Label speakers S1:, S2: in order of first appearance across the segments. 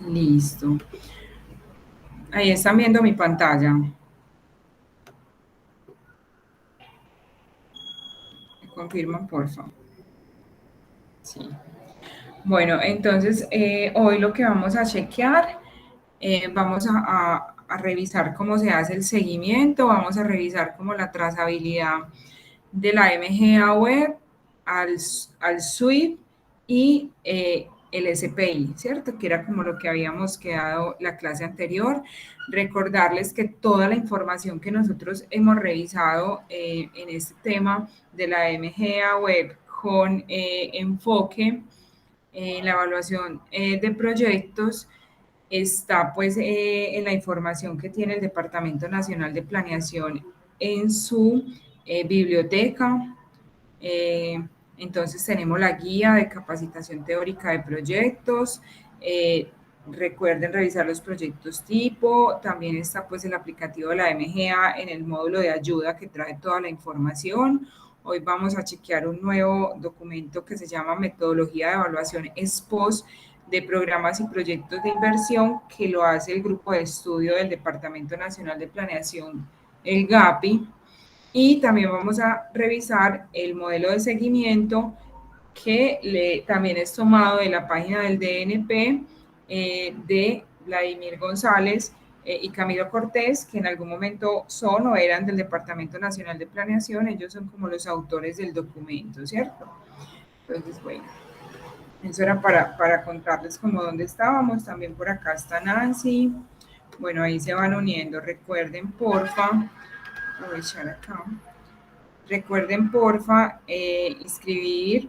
S1: Listo. Ahí están viendo mi pantalla. ¿Me confirman, por favor? Sí. Bueno, entonces hoy lo que vamos a chequear, vamos a revisar cómo se hace el seguimiento, vamos a revisar como la trazabilidad de la MGA web al, al SWIFT y el SPI, ¿cierto? Que era como lo que habíamos quedado la clase anterior. Recordarles que toda la información que nosotros hemos revisado en este tema de la MGA web con enfoque en la evaluación de proyectos está pues en la información que tiene el Departamento Nacional de Planeación en su biblioteca. Eh, entonces tenemos la guía de capacitación teórica de proyectos. Recuerden revisar los proyectos tipo. También está pues el aplicativo de la MGA en el módulo de ayuda que trae toda la información. Hoy vamos a chequear un nuevo documento que se llama Metodología de Evaluación Ex-Post de Programas y Proyectos de Inversión, que lo hace el Grupo de Estudio del Departamento Nacional de Planeación, el GAPI. Y también vamos a revisar el modelo de seguimiento que también es tomado de la página del DNP de Vladimir González y Camilo Cortés, que en algún momento son o eran del Departamento Nacional de Planeación. Ellos son como los autores del documento, ¿cierto? Entonces, bueno, eso era para contarles como dónde estábamos. También por acá está Nancy. Bueno, ahí se van uniendo. Recuerden, porfa, aprovechar acá. Recuerden, porfa, inscribir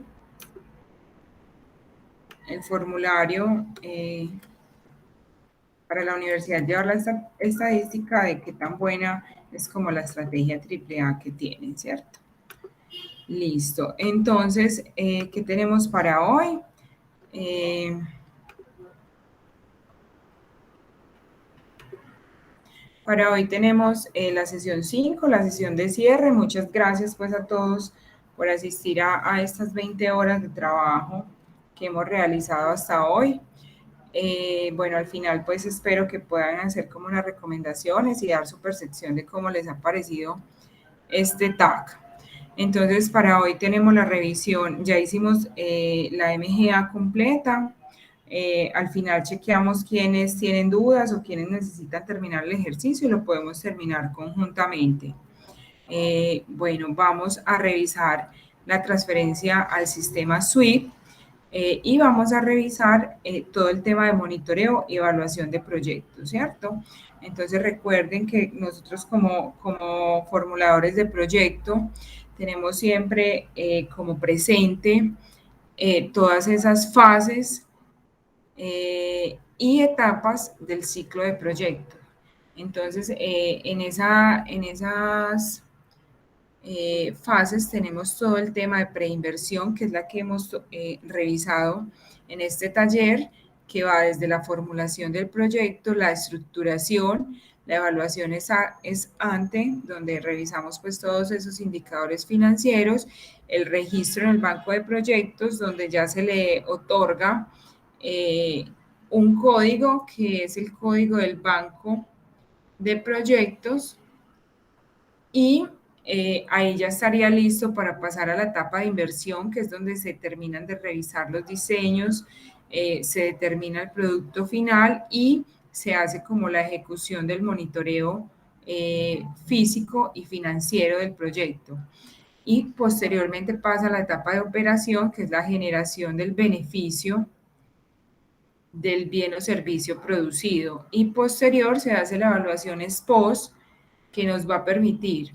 S1: el formulario para la universidad, llevar la estadística de qué tan buena es como la estrategia AAA que tienen, ¿cierto? Listo. Entonces, ¿qué tenemos para hoy? Eh, Para hoy tenemos la sesión 5, la sesión de cierre. Muchas gracias pues a todos por asistir a estas 20 horas de trabajo que hemos realizado hasta hoy. Bueno, al final pues espero que puedan hacer como unas recomendaciones y dar su percepción de cómo les ha parecido este TAC. Entonces, para hoy tenemos la revisión, ya hicimos la MGA completa, al final chequeamos quiénes tienen dudas o quiénes necesitan terminar el ejercicio y lo podemos terminar conjuntamente. Bueno, vamos a revisar la transferencia al sistema SWIFT y vamos a revisar todo el tema de monitoreo y evaluación de proyectos, ¿cierto? Entonces recuerden que nosotros como formuladores de proyecto tenemos siempre como presente todas esas fases y etapas del ciclo de proyecto. Entonces, en esas fases tenemos todo el tema de preinversión, que es la que hemos revisado en este taller, que va desde la formulación del proyecto, la estructuración, la evaluación es ante, donde revisamos pues todos esos indicadores financieros, el registro en el banco de proyectos, donde ya se le otorga eh, un código que es el código del banco de proyectos y ahí ya estaría listo para pasar a la etapa de inversión, que es donde se terminan de revisar los diseños, se determina el producto final y se hace como la ejecución del monitoreo físico y financiero del proyecto. Y posteriormente pasa a la etapa de operación, que es la generación del beneficio del bien o servicio producido. Y posterior se hace la evaluación ex post, que nos va a permitir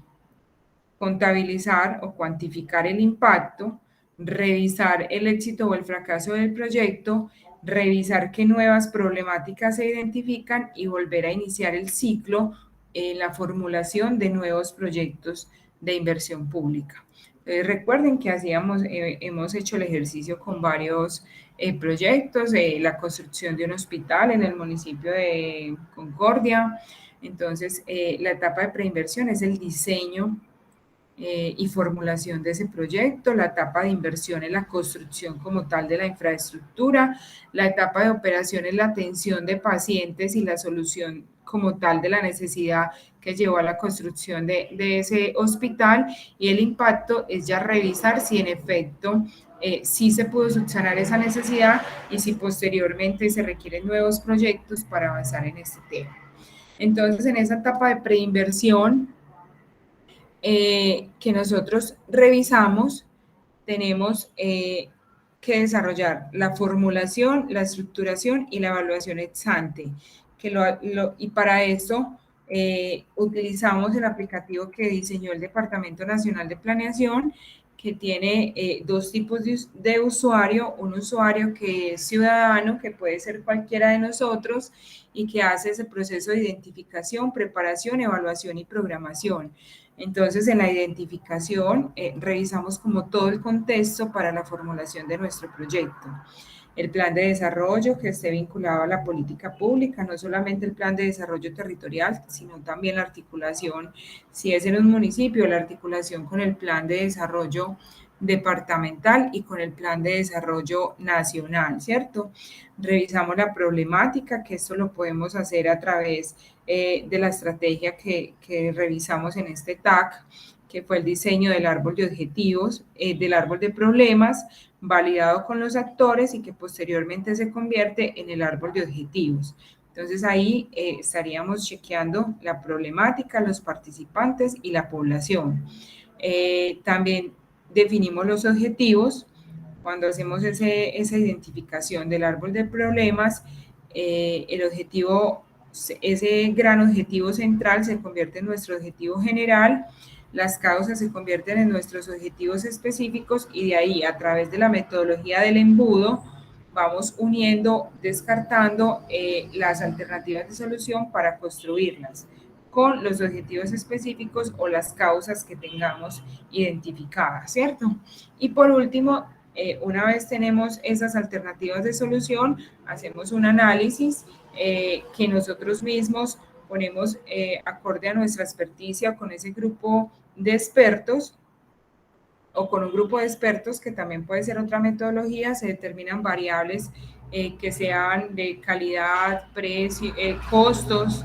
S1: contabilizar o cuantificar el impacto, revisar el éxito o el fracaso del proyecto, revisar qué nuevas problemáticas se identifican y volver a iniciar el ciclo en la formulación de nuevos proyectos de inversión pública. Recuerden que hemos hecho el ejercicio con varios proyectos, la construcción de un hospital en el municipio de Concordia. Entonces, la etapa de preinversión es el diseño y formulación de ese proyecto, la etapa de inversión en la construcción como tal de la infraestructura, la etapa de operación es la atención de pacientes y la solución como tal de la necesidad que llevó a la construcción de ese hospital, y el impacto es ya revisar si en efecto sí se pudo subsanar esa necesidad y si posteriormente se requieren nuevos proyectos para avanzar en este tema. Entonces, en esa etapa de preinversión que nosotros revisamos, tenemos que desarrollar la formulación, la estructuración y la evaluación ex ante. Y para eso utilizamos el aplicativo que diseñó el Departamento Nacional de Planeación, que tiene dos tipos de usuario: un usuario que es ciudadano, que puede ser cualquiera de nosotros, y que hace ese proceso de identificación, preparación, evaluación y programación. Entonces, en la identificación, revisamos como todo el contexto para la formulación de nuestro proyecto. El plan de desarrollo que esté vinculado a la política pública, no solamente el plan de desarrollo territorial, sino también la articulación, si es en un municipio, la articulación con el plan de desarrollo departamental y con el plan de desarrollo nacional, ¿cierto? Revisamos la problemática, que esto lo podemos hacer a través de la estrategia que revisamos en este TAC, que fue el diseño del árbol de objetivos, del árbol de problemas, validado con los actores y que posteriormente se convierte en el árbol de objetivos. Entonces ahí estaríamos chequeando la problemática, los participantes y la población. También definimos los objetivos. Cuando hacemos esa identificación del árbol de problemas, el objetivo, ese gran objetivo central se convierte en nuestro objetivo general, las causas se convierten en nuestros objetivos específicos, y de ahí, a través de la metodología del embudo, vamos uniendo, descartando las alternativas de solución para construirlas con los objetivos específicos o las causas que tengamos identificadas, ¿cierto? Y por último, una vez tenemos esas alternativas de solución, hacemos un análisis que nosotros mismos ponemos acorde a nuestra experticia con ese grupo de expertos o con un grupo de expertos, que también puede ser otra metodología. Se determinan variables que sean de calidad, precio, costos,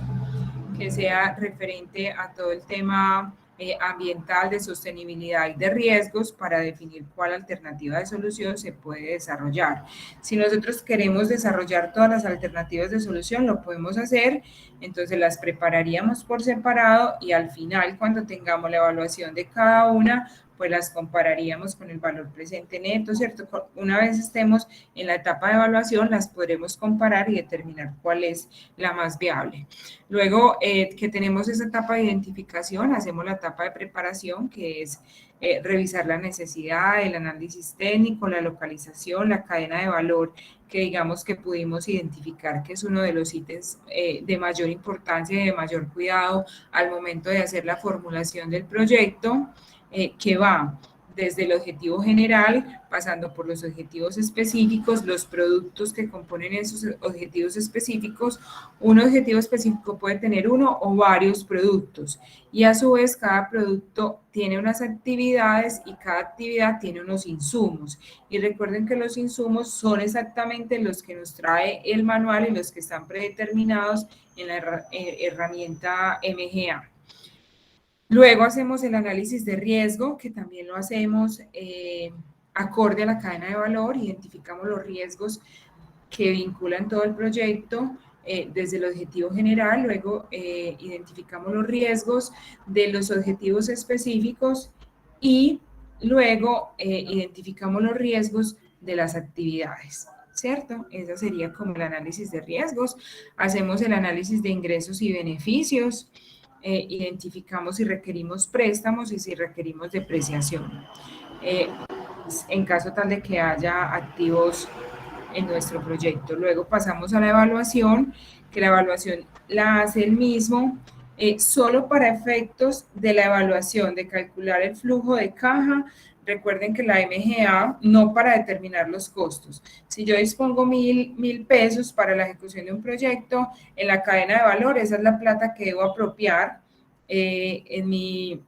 S1: que sea referente a todo el tema ambiental, de sostenibilidad y de riesgos, para definir cuál alternativa de solución se puede desarrollar. Si nosotros queremos desarrollar todas las alternativas de solución, lo podemos hacer. Entonces las prepararíamos por separado y al final, cuando tengamos la evaluación de cada una, pues las compararíamos con el valor presente neto, ¿cierto? Una vez estemos en la etapa de evaluación, las podremos comparar y determinar cuál es la más viable. Luego que tenemos esa etapa de identificación, hacemos la etapa de preparación, que es revisar la necesidad, el análisis técnico, la localización, la cadena de valor, que digamos que pudimos identificar que es uno de los ítems de mayor importancia y de mayor cuidado al momento de hacer la formulación del proyecto, que va desde el objetivo general, pasando por los objetivos específicos, los productos que componen esos objetivos específicos. Un objetivo específico puede tener uno o varios productos, y a su vez cada producto tiene unas actividades y cada actividad tiene unos insumos. Y recuerden que los insumos son exactamente los que nos trae el manual y los que están predeterminados en la herramienta MGA. Luego hacemos el análisis de riesgo, que también lo hacemos acorde a la cadena de valor. Identificamos los riesgos que vinculan todo el proyecto desde el objetivo general. Luego identificamos los riesgos de los objetivos específicos y luego identificamos los riesgos de las actividades, ¿cierto? Ese sería como el análisis de riesgos. Hacemos el análisis de ingresos y beneficios. Identificamos si requerimos préstamos y si requerimos depreciación, en caso tal de que haya activos en nuestro proyecto. Luego pasamos a la evaluación, que la evaluación la hace el mismo, solo para efectos de la evaluación, de calcular el flujo de caja. Recuerden que la MGA no para determinar los costos. Si yo dispongo mil pesos para la ejecución de un proyecto, en la cadena de valor, esa es la plata que debo apropiar en mi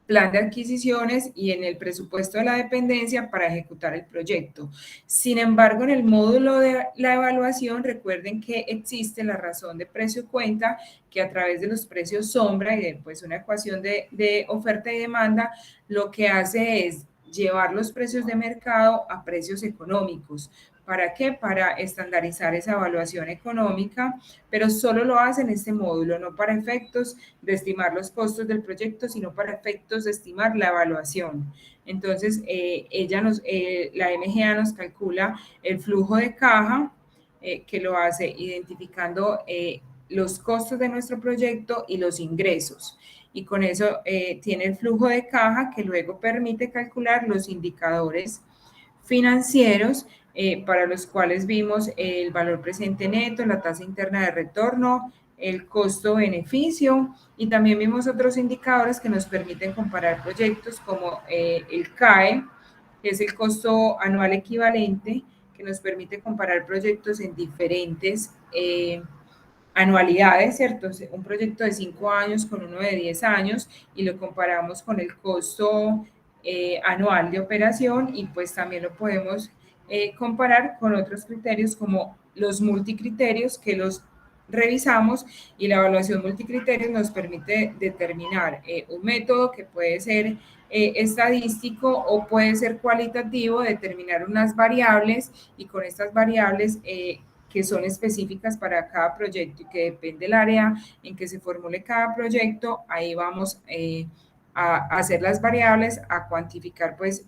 S1: plan de adquisiciones y en el presupuesto de la dependencia para ejecutar el proyecto. Sin embargo, en el módulo de la evaluación, recuerden que existe la razón de precio-cuenta, que a través de los precios sombra y de pues, una ecuación de oferta y demanda, lo que hace es llevar los precios de mercado a precios económicos. ¿Para qué? Para estandarizar esa evaluación económica, pero solo lo hace en este módulo, no para efectos de estimar los costos del proyecto, sino para efectos de estimar la evaluación. Entonces, la MGA nos calcula el flujo de caja, que lo hace identificando los costos de nuestro proyecto y los ingresos. Y con eso tiene el flujo de caja que luego permite calcular los indicadores financieros para los cuales vimos el valor presente neto, la tasa interna de retorno, el costo-beneficio y también vimos otros indicadores que nos permiten comparar proyectos como el CAE, que es el costo anual equivalente, que nos permite comparar proyectos en diferentes anualidades, ¿cierto? Un proyecto de 5 años con uno de 10 años y lo comparamos con el costo anual de operación y pues también lo podemos comparar con otros criterios como los multicriterios que los revisamos y la evaluación multicriterios nos permite determinar un método que puede ser estadístico o puede ser cualitativo, determinar unas variables y con estas variables que son específicas para cada proyecto y que depende del área en que se formule cada proyecto, ahí vamos a hacer las variables, a cuantificar pues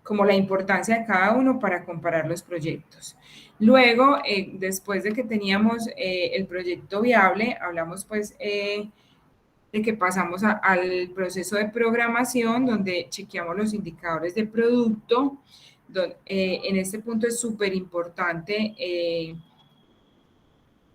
S1: como la importancia de cada uno para comparar los proyectos. Luego, después de que teníamos el proyecto viable, hablamos pues de que pasamos al proceso de programación donde chequeamos los indicadores de producto. En este punto es súper importante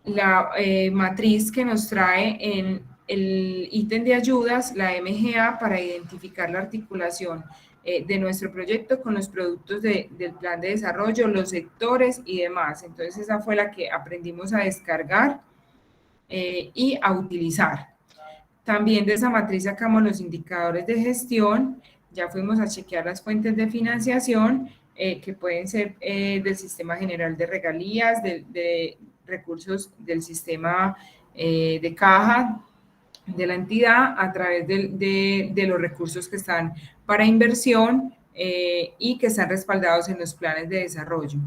S1: la matriz que nos trae en el ítem de ayudas, la MGA, para identificar la articulación de nuestro proyecto con los productos del plan de desarrollo, los sectores y demás. Entonces esa fue la que aprendimos a descargar y a utilizar. También de esa matriz sacamos los indicadores de gestión, ya fuimos a chequear las fuentes de financiación, que pueden ser del Sistema General de Regalías, de recursos del sistema de caja de la entidad, a través de los recursos que están para inversión y que están respaldados en los planes de desarrollo.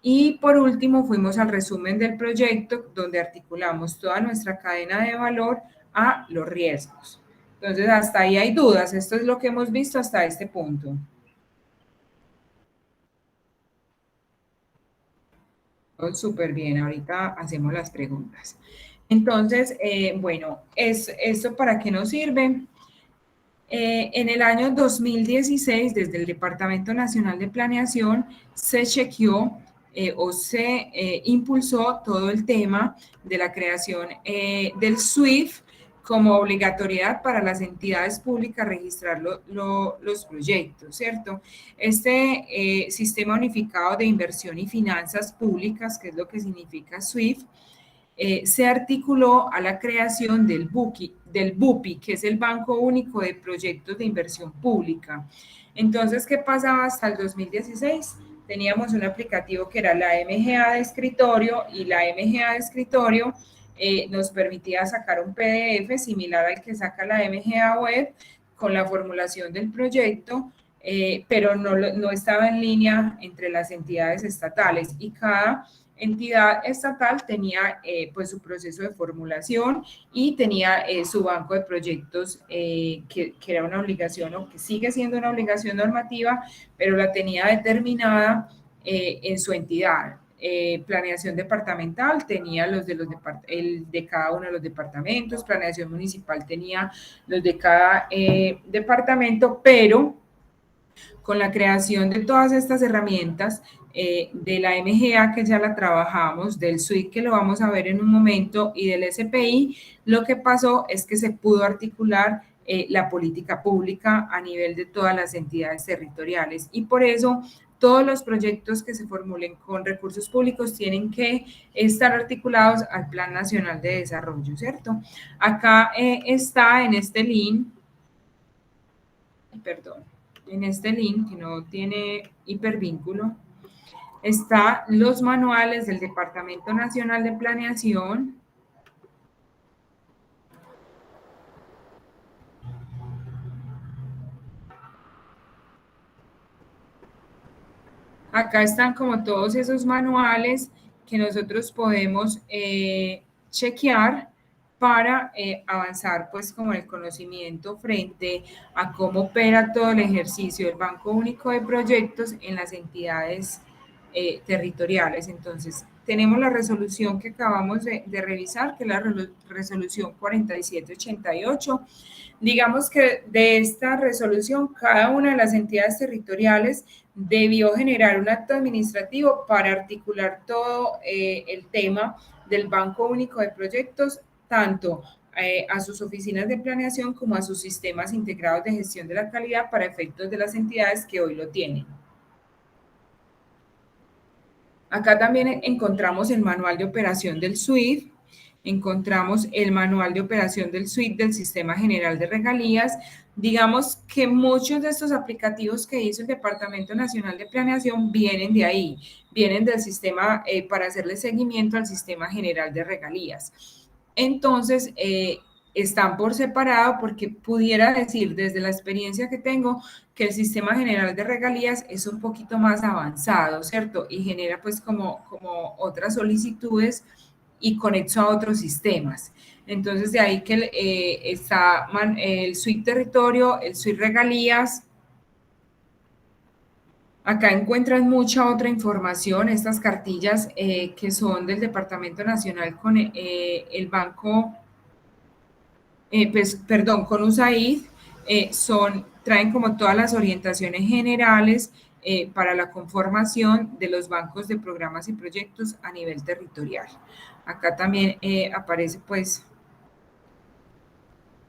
S1: Y por último, fuimos al resumen del proyecto, donde articulamos toda nuestra cadena de valor a los riesgos. Entonces, hasta ahí hay dudas. Esto es lo que hemos visto hasta este punto. Súper bien, ahorita hacemos las preguntas. Entonces, bueno, ¿esto para qué nos sirve? En el año 2016, desde el Departamento Nacional de Planeación, se chequeó o se impulsó todo el tema de la creación del SWIFT como obligatoriedad para las entidades públicas registrar los proyectos, ¿cierto? Este sistema unificado de inversión y finanzas públicas, que es lo que significa SWIFT, se articuló a la creación del BUPI, que es el Banco Único de Proyectos de Inversión Pública. Entonces, ¿qué pasaba hasta el 2016? Teníamos un aplicativo que era la MGA de escritorio y la MGA de escritorio nos permitía sacar un PDF similar al que saca la MGA web con la formulación del proyecto, pero no estaba en línea entre las entidades estatales y cada entidad estatal tenía pues su proceso de formulación y tenía su banco de proyectos que era una obligación o que sigue siendo una obligación normativa, pero la tenía determinada en su entidad. Planeación departamental tenía el de cada uno de los departamentos, planeación municipal tenía los de cada departamento, pero con la creación de todas estas herramientas, de la MGA que ya la trabajamos, del SWIFT que lo vamos a ver en un momento y del SPI, lo que pasó es que se pudo articular la política pública a nivel de todas las entidades territoriales y por eso todos los proyectos que se formulen con recursos públicos tienen que estar articulados al Plan Nacional de Desarrollo, ¿cierto? Acá está en este link perdón, en este link que no tiene hipervínculo, está los manuales del Departamento Nacional de Planeación. Acá están como todos esos manuales que nosotros podemos chequear para avanzar pues como el conocimiento frente a cómo opera todo el ejercicio del Banco Único de Proyectos en las entidades territoriales. Entonces, tenemos la resolución que acabamos de revisar, que es la resolución 4788. Digamos que de esta resolución, cada una de las entidades territoriales debió generar un acto administrativo para articular todo el tema del Banco Único de Proyectos, tanto a sus oficinas de planeación como a sus sistemas integrados de gestión de la calidad para efectos de las entidades que hoy lo tienen. Acá también encontramos el manual de operación del SWIFT, encontramos el manual de operación del SWIFT del Sistema General de Regalías. Digamos que muchos de estos aplicativos que hizo el Departamento Nacional de Planeación vienen de ahí, vienen del sistema para hacerle seguimiento al Sistema General de Regalías. Entonces, están por separado porque pudiera decir desde la experiencia que tengo que el sistema general de regalías es un poquito más avanzado, ¿cierto? Y genera pues como otras solicitudes y conecta a otros sistemas. Entonces de ahí que está el suite territorio, el suite regalías. Acá encuentran mucha otra información, estas cartillas que son del Departamento Nacional con el Banco perdón, con USAID, traen como todas las orientaciones generales para la conformación de los bancos de programas y proyectos a nivel territorial. Acá también aparece pues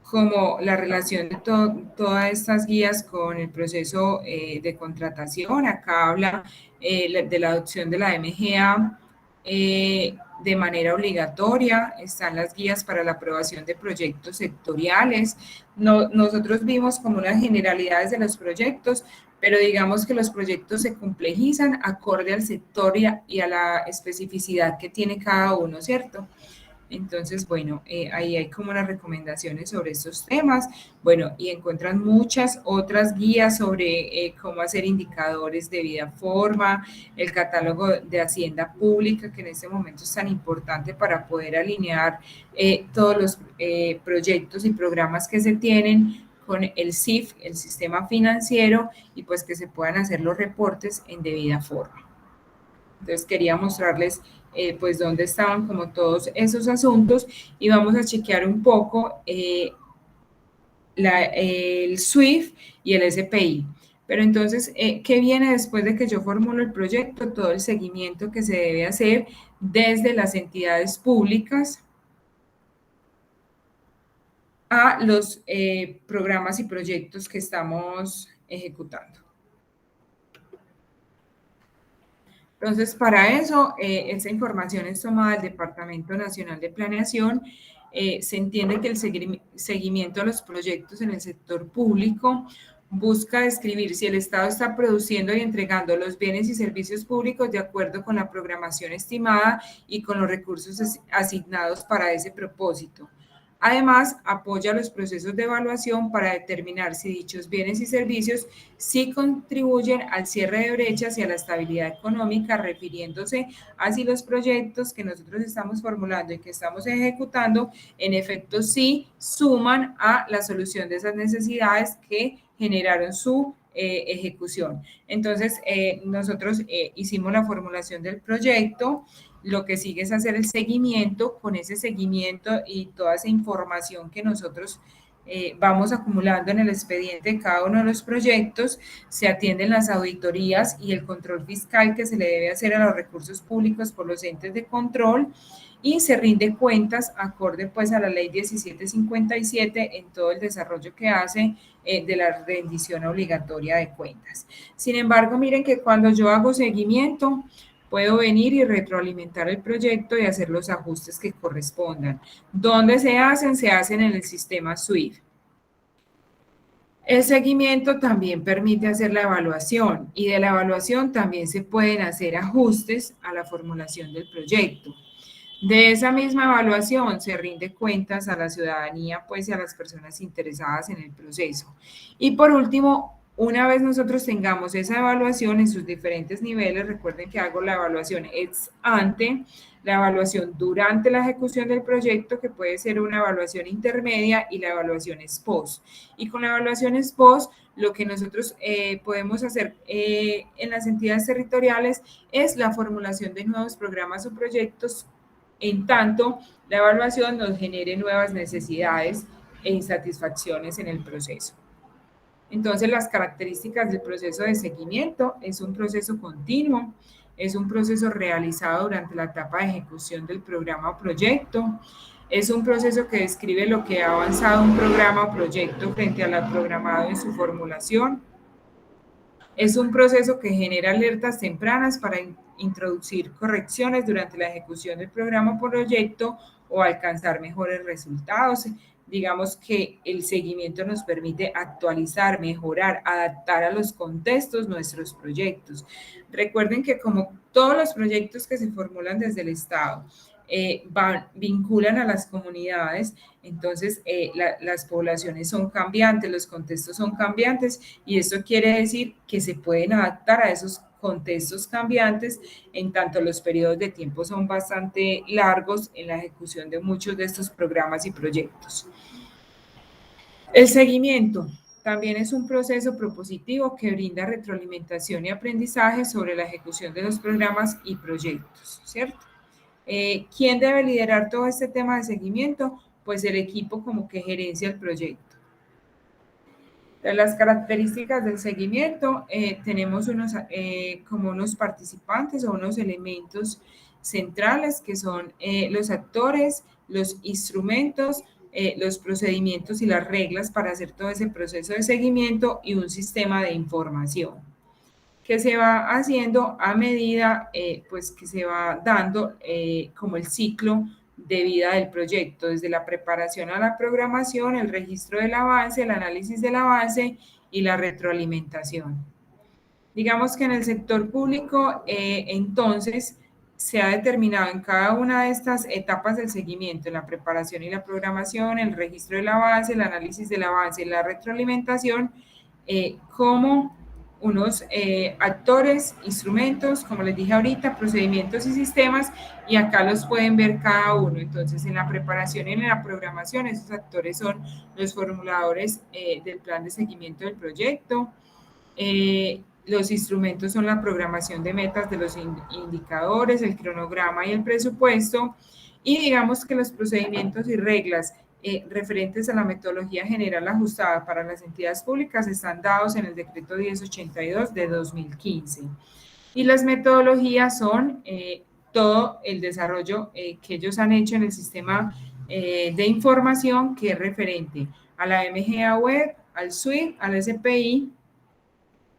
S1: como la relación de todas estas guías con el proceso de contratación. Acá habla de la adopción de la MGA de manera obligatoria. Están las guías para la aprobación de proyectos sectoriales. Nosotros vimos como unas generalidades de los proyectos, pero digamos que los proyectos se complejizan acorde al sector y a la especificidad que tiene cada uno, ¿cierto? Entonces, bueno, ahí hay como unas recomendaciones sobre estos temas. Bueno, y encuentran muchas otras guías sobre cómo hacer indicadores de vida forma, el catálogo de Hacienda Pública, que en este momento es tan importante para poder alinear todos los proyectos y programas que se tienen con el SIF, el sistema financiero, y pues que se puedan hacer los reportes en debida forma. Entonces quería mostrarles pues dónde estaban como todos esos asuntos y vamos a chequear un poco el SWIFT y el SPI. Pero entonces, ¿qué viene después de que yo formulo el proyecto? Todo el seguimiento que se debe hacer desde las entidades públicas a los programas y proyectos que estamos ejecutando. Entonces, para eso, esa información es tomada del Departamento Nacional de Planeación. Se entiende que el seguimiento a los proyectos en el sector público busca describir si el Estado está produciendo y entregando los bienes y servicios públicos de acuerdo con la programación estimada y con los recursos asignados para ese propósito. Además, apoya los procesos de evaluación para determinar si dichos bienes y servicios sí contribuyen al cierre de brechas y a la estabilidad económica, refiriéndose a si los proyectos que nosotros estamos formulando y que estamos ejecutando, en efecto, sí suman a la solución de esas necesidades que generaron su ejecución. Entonces, nosotros hicimos la formulación del proyecto. Lo que sigue es hacer el seguimiento. Con ese seguimiento y toda esa información que nosotros vamos acumulando en el expediente de cada uno de los proyectos, se atienden las auditorías y el control fiscal que se le debe hacer a los recursos públicos por los entes de control y se rinde cuentas acorde pues a la ley 1757 en todo el desarrollo que hace de la rendición obligatoria de cuentas. Sin embargo, miren que cuando yo hago seguimiento, puedo venir y retroalimentar el proyecto y hacer los ajustes que correspondan. ¿Dónde se hacen? Se hacen en el sistema SWIFT. El seguimiento también permite hacer la evaluación y de la evaluación también se pueden hacer ajustes a la formulación del proyecto. De esa misma evaluación se rinde cuentas a la ciudadanía, pues, y a las personas interesadas en el proceso. Y por último, una vez nosotros tengamos esa evaluación en sus diferentes niveles, recuerden que hago la evaluación ex ante, la evaluación durante la ejecución del proyecto, que puede ser una evaluación intermedia, y la evaluación ex post. Y con la evaluación ex post, lo que nosotros podemos hacer en las entidades territoriales es la formulación de nuevos programas o proyectos, en tanto la evaluación nos genere nuevas necesidades e insatisfacciones en el proceso. Entonces, las características del proceso de seguimiento: es un proceso continuo, es un proceso realizado durante la etapa de ejecución del programa o proyecto, es un proceso que describe lo que ha avanzado un programa o proyecto frente al programado en su formulación, es un proceso que genera alertas tempranas para introducir correcciones durante la ejecución del programa o proyecto o alcanzar mejores resultados. Digamos que el seguimiento nos permite actualizar, mejorar, adaptar a los contextos nuestros proyectos. Recuerden que, como todos los proyectos que se formulan desde el Estado, vinculan a las comunidades, entonces las poblaciones son cambiantes, los contextos son cambiantes, y esto quiere decir que se pueden adaptar a esos contextos cambiantes, en tanto los periodos de tiempo son bastante largos en la ejecución de muchos de estos programas y proyectos. El seguimiento también es un proceso propositivo que brinda retroalimentación y aprendizaje sobre la ejecución de los programas y proyectos, ¿cierto? ¿Quién debe liderar todo este tema de seguimiento? Pues el equipo como que gerencia el proyecto. De las características del seguimiento, tenemos como unos participantes o unos elementos centrales, que son los actores, los instrumentos, los procedimientos y las reglas para hacer todo ese proceso de seguimiento, y un sistema de información que se va haciendo a medida pues que se va dando como el ciclo de vida del proyecto, desde la preparación a la programación, el registro del avance, el análisis del avance y la retroalimentación. Digamos que en el sector público, entonces, se ha determinado en cada una de estas etapas del seguimiento, en la preparación y la programación, el registro del avance, el análisis del avance y la retroalimentación, como unos actores, instrumentos, como les dije ahorita, procedimientos y sistemas, y acá los pueden ver cada uno. Entonces, en la preparación y en la programación, esos actores son los formuladores del plan de seguimiento del proyecto. Los instrumentos son la programación de metas de los indicadores, el cronograma y el presupuesto. Y digamos que los procedimientos y reglas referentes a la metodología general ajustada para las entidades públicas están dados en el decreto 1082 de 2015. Y las metodologías son todo el desarrollo que ellos han hecho en el sistema de información, que es referente a la MGA Web, al SWIFT, al SPI,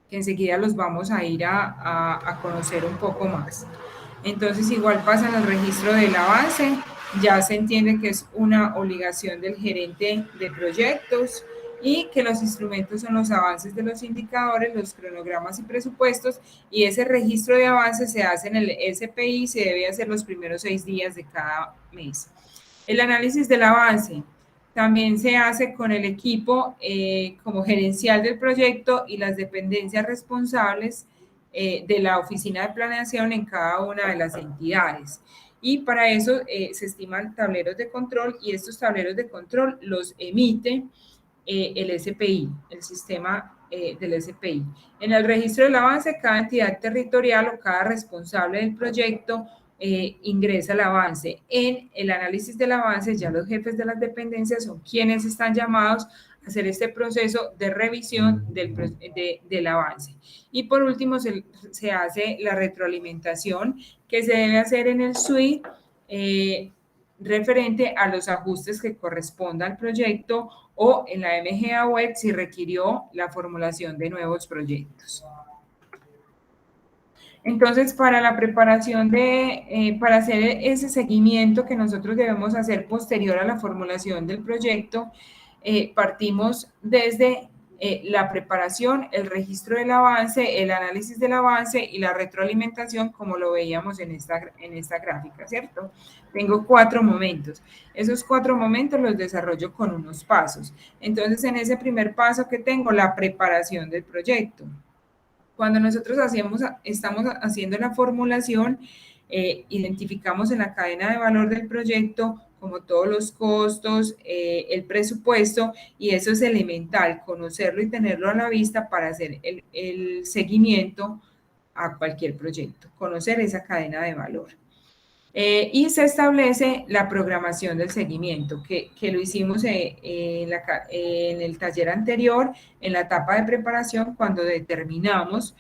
S1: que enseguida los vamos a ir a conocer un poco más. Entonces, igual pasa en el registro del avance, ya se entiende que es una obligación del gerente de proyectos, y que los instrumentos son los avances de los indicadores, los cronogramas y presupuestos, y ese registro de avances se hace en el SPI, se debe hacer los primeros 6 días de cada mes. El análisis del avance también se hace con el equipo como gerencial del proyecto y las dependencias responsables de la oficina de planeación en cada una de las entidades. Y para eso se estiman tableros de control, y estos tableros de control los emite el SPI, el sistema del SPI. En el registro del avance, cada entidad territorial o cada responsable del proyecto ingresa el avance. En el análisis del avance, ya los jefes de las dependencias son quienes están llamados a hacer este proceso de revisión del avance. Y por último, se hace la retroalimentación, que se debe hacer en el suite, referente a los ajustes que correspondan al proyecto, o en la MGA Web si requirió la formulación de nuevos proyectos. Entonces, para la preparación para hacer ese seguimiento que nosotros debemos hacer posterior a la formulación del proyecto, partimos desde la preparación, el registro del avance, el análisis del avance y la retroalimentación, como lo veíamos en esta gráfica, ¿cierto? Tengo 4 momentos. Esos 4 momentos los desarrollo con unos pasos. Entonces, en ese primer paso que tengo, la preparación del proyecto. Cuando nosotros estamos haciendo la formulación, identificamos en la cadena de valor del proyecto como todos los costos, el presupuesto, y eso es elemental, conocerlo y tenerlo a la vista para hacer el seguimiento a cualquier proyecto, conocer esa cadena de valor. Y se establece la programación del seguimiento, que lo hicimos en el taller anterior, en la etapa de preparación, cuando determinamos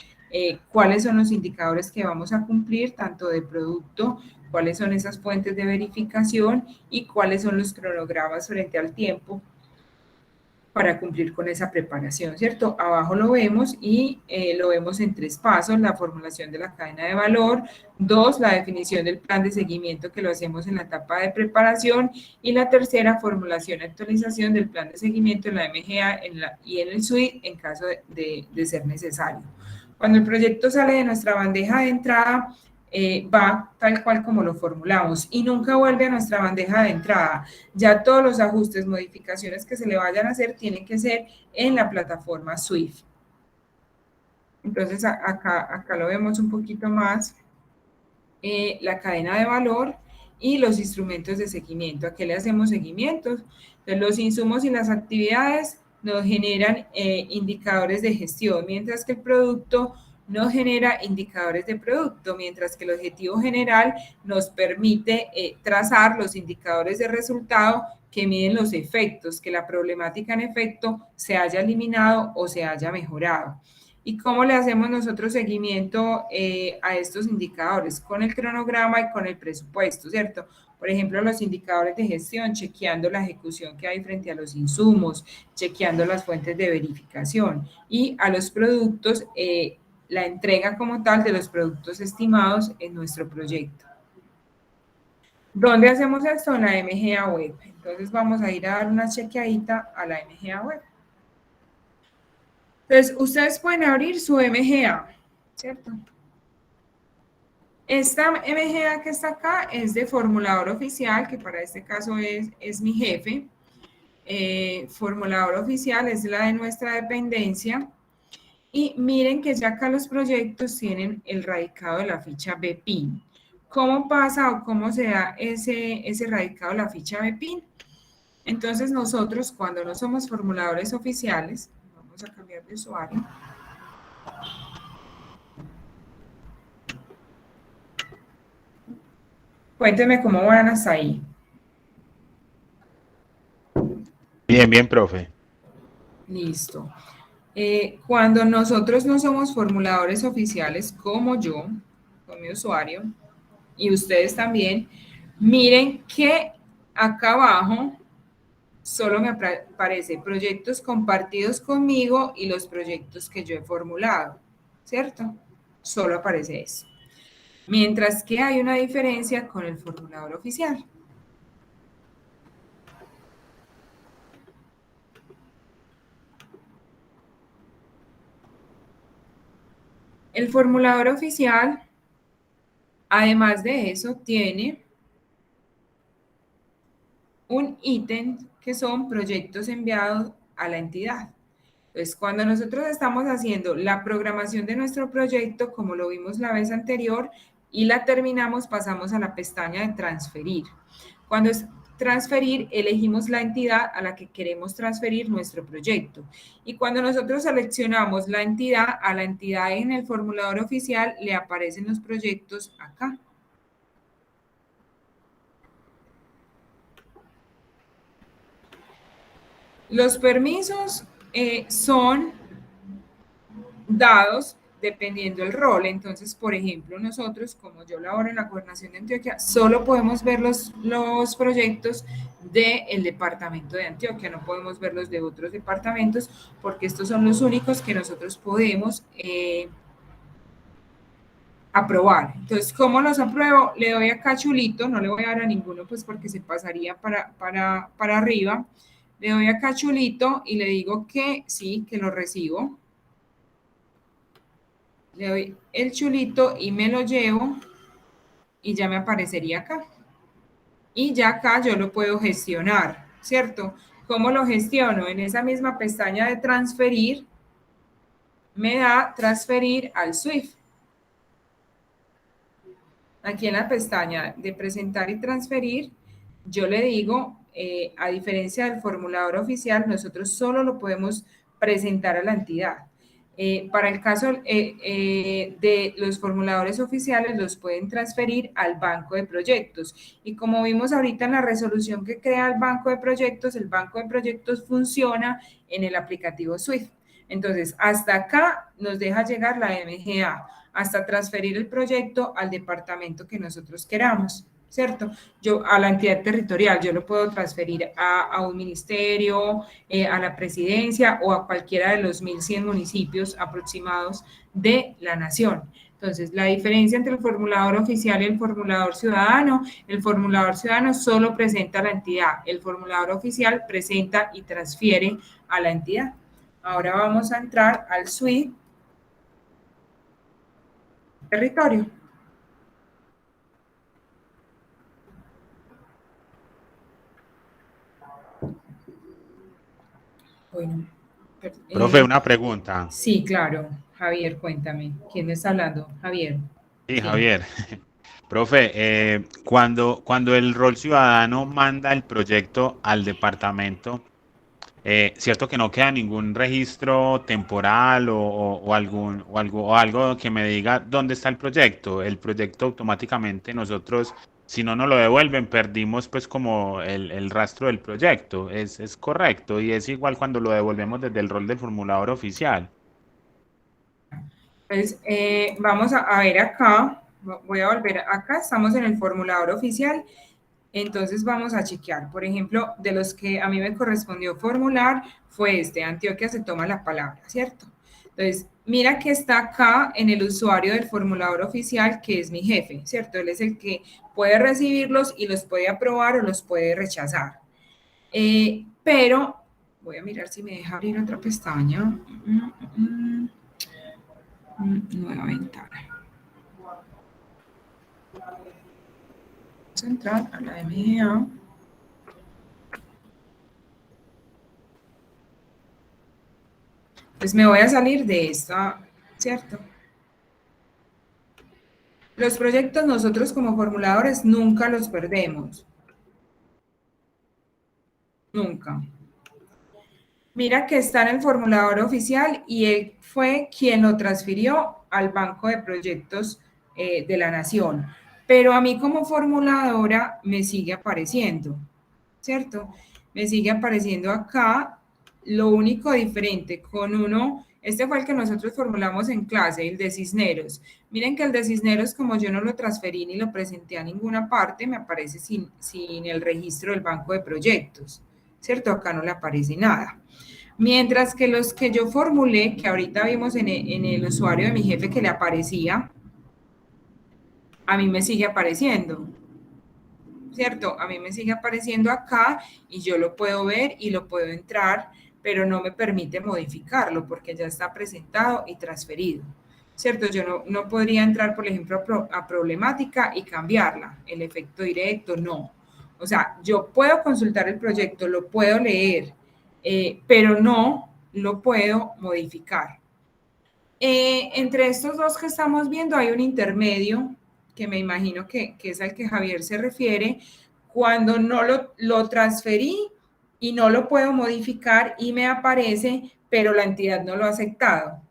S1: cuáles son los indicadores que vamos a cumplir, tanto de producto, cuáles son esas fuentes de verificación y cuáles son los cronogramas frente al tiempo para cumplir con esa preparación, ¿cierto? Abajo lo vemos y lo vemos en 3 pasos: la formulación de la cadena de valor, 2, la definición del plan de seguimiento, que lo hacemos en la etapa de preparación, y la tercera, formulación y actualización del plan de seguimiento en la MGA y en el SUIT en caso de ser necesario. Cuando el proyecto sale de nuestra bandeja de entrada, va tal cual como lo formulamos y nunca vuelve a nuestra bandeja de entrada. Ya todos los ajustes, modificaciones que se le vayan a hacer tienen que ser en la plataforma Swift. Entonces acá lo vemos un poquito más, la cadena de valor y los instrumentos de seguimiento. ¿A qué le hacemos seguimiento? Entonces, los insumos y las actividades nos generan indicadores de gestión, mientras que el producto nos genera indicadores de producto, mientras que el objetivo general nos permite trazar los indicadores de resultado que miden los efectos, que la problemática en efecto se haya eliminado o se haya mejorado. ¿Y cómo le hacemos nosotros seguimiento a estos indicadores? Con el cronograma y con el presupuesto, ¿cierto? Por ejemplo, los indicadores de gestión, chequeando la ejecución que hay frente a los insumos, chequeando las fuentes de verificación, y a los productos, la entrega como tal de los productos estimados en nuestro proyecto. ¿Dónde hacemos esto? En la MGA Web. Entonces vamos a ir a dar una chequeadita a la MGA Web. Entonces, ustedes pueden abrir su MGA, ¿cierto? Esta MGA que está acá es de formulador oficial, que para este caso es mi jefe. Formulador oficial es la de nuestra dependencia. Y miren que ya acá los proyectos tienen el radicado de la ficha BPIN. ¿Cómo pasa o cómo se da ese radicado de la ficha BPIN? Entonces, nosotros, cuando no somos formuladores oficiales, vamos a cambiar de usuario. Cuénteme cómo van hasta ahí.
S2: Bien, bien, profe.
S1: Listo. Cuando nosotros no somos formuladores oficiales, como yo, con mi usuario, y ustedes también, miren que acá abajo solo me aparece proyectos compartidos conmigo y los proyectos que yo he formulado, ¿cierto? Solo aparece eso. Mientras que hay una diferencia con el formulador oficial. El formulador oficial, además de eso, tiene un ítem que son proyectos enviados a la entidad. Entonces, cuando nosotros estamos haciendo la programación de nuestro proyecto, como lo vimos la vez anterior, y la terminamos, pasamos a la pestaña de transferir. Cuando es transferir, elegimos la entidad a la que queremos transferir nuestro proyecto. Y cuando nosotros seleccionamos la entidad, a la entidad en el formulador oficial le aparecen los proyectos acá. Los permisos son dados dependiendo del rol. Entonces, por ejemplo, nosotros, como yo laboro en la Gobernación de Antioquia, solo podemos ver los proyectos del departamento de Antioquia, no podemos ver los de otros departamentos, porque estos son los únicos que nosotros podemos aprobar. Entonces, ¿cómo los apruebo? Le doy acá chulito, no le voy a dar a ninguno, pues porque se pasaría para arriba. Le doy acá chulito y le digo que sí, que lo recibo. Le doy el chulito y me lo llevo y ya me aparecería acá. Y ya acá yo lo puedo gestionar, ¿cierto? ¿Cómo lo gestiono? En esa misma pestaña de transferir, me da transferir al SWIFT. Aquí en la pestaña de presentar y transferir, yo le digo, a diferencia del formulador oficial, nosotros solo lo podemos presentar a la entidad. Para el caso de los formuladores oficiales, los pueden transferir al banco de proyectos. Y como vimos ahorita en la resolución que crea el banco de proyectos funciona en el aplicativo SWIFT. Entonces, hasta acá nos deja llegar la MGA, hasta transferir el proyecto al departamento que nosotros queramos, ¿cierto? Yo a la entidad territorial, yo lo puedo transferir a un ministerio, a la presidencia o a cualquiera de los 1.100 municipios aproximados de la nación. Entonces, la diferencia entre el formulador oficial y el formulador ciudadano solo presenta a la entidad, el formulador oficial presenta y transfiere a la entidad. Ahora vamos a entrar al SWIFT territorio. Bueno,
S2: Profe, una pregunta.
S1: sí, claro. Javier, cuéntame. ¿Quién me está hablando? Javier.
S2: Sí,
S1: Sí.
S2: Javier. Profe, cuando el rol ciudadano manda el proyecto al departamento, cierto que no queda ningún registro temporal o algo que me diga dónde está el proyecto. El proyecto automáticamente nosotros, si no nos lo devuelven, perdimos pues como el rastro del proyecto. Es correcto y es igual cuando lo devolvemos desde el rol del formulador oficial.
S1: Entonces, vamos a ver acá. Voy a volver acá. Estamos en el formulador oficial. Entonces vamos a chequear. Por ejemplo, de los que a mí me correspondió formular fue este, Antioquia se toma la palabra, ¿cierto? Entonces, mira que está acá en el usuario del formulador oficial, que es mi jefe, ¿cierto? Él es el que puede recibirlos y los puede aprobar o los puede rechazar. Pero voy a mirar si me deja abrir otra pestaña. Nueva ventana. Vamos a entrar a la MGA. Pues me voy a salir de esta, ¿cierto? Los proyectos nosotros como formuladores nunca los perdemos. Nunca. Mira que está en el formulador oficial y él fue quien lo transfirió al Banco de Proyectos de la Nación. Pero a mí como formuladora me sigue apareciendo, ¿cierto? Me sigue apareciendo acá. Lo único diferente con uno, este fue el que nosotros formulamos en clase, el de Cisneros. Miren que el de Cisneros, como yo no lo transferí ni lo presenté a ninguna parte, me aparece sin el registro del Banco de Proyectos, ¿cierto? Acá no le aparece nada. Mientras que los que yo formulé, que ahorita vimos en el usuario de mi jefe que le aparecía, a mí me sigue apareciendo, ¿cierto? A mí me sigue apareciendo acá y yo lo puedo ver y lo puedo entrar, pero no me permite modificarlo porque ya está presentado y transferido, ¿cierto? Yo no podría entrar, por ejemplo, a problemática y cambiarla, el efecto directo, no. O sea, yo puedo consultar el proyecto, lo puedo leer, pero no lo puedo modificar. Entre estos dos que estamos viendo hay un intermedio que me imagino que es al que Javier se refiere, cuando no lo transferí y no lo puedo modificar y me aparece, pero la entidad no lo ha aceptado.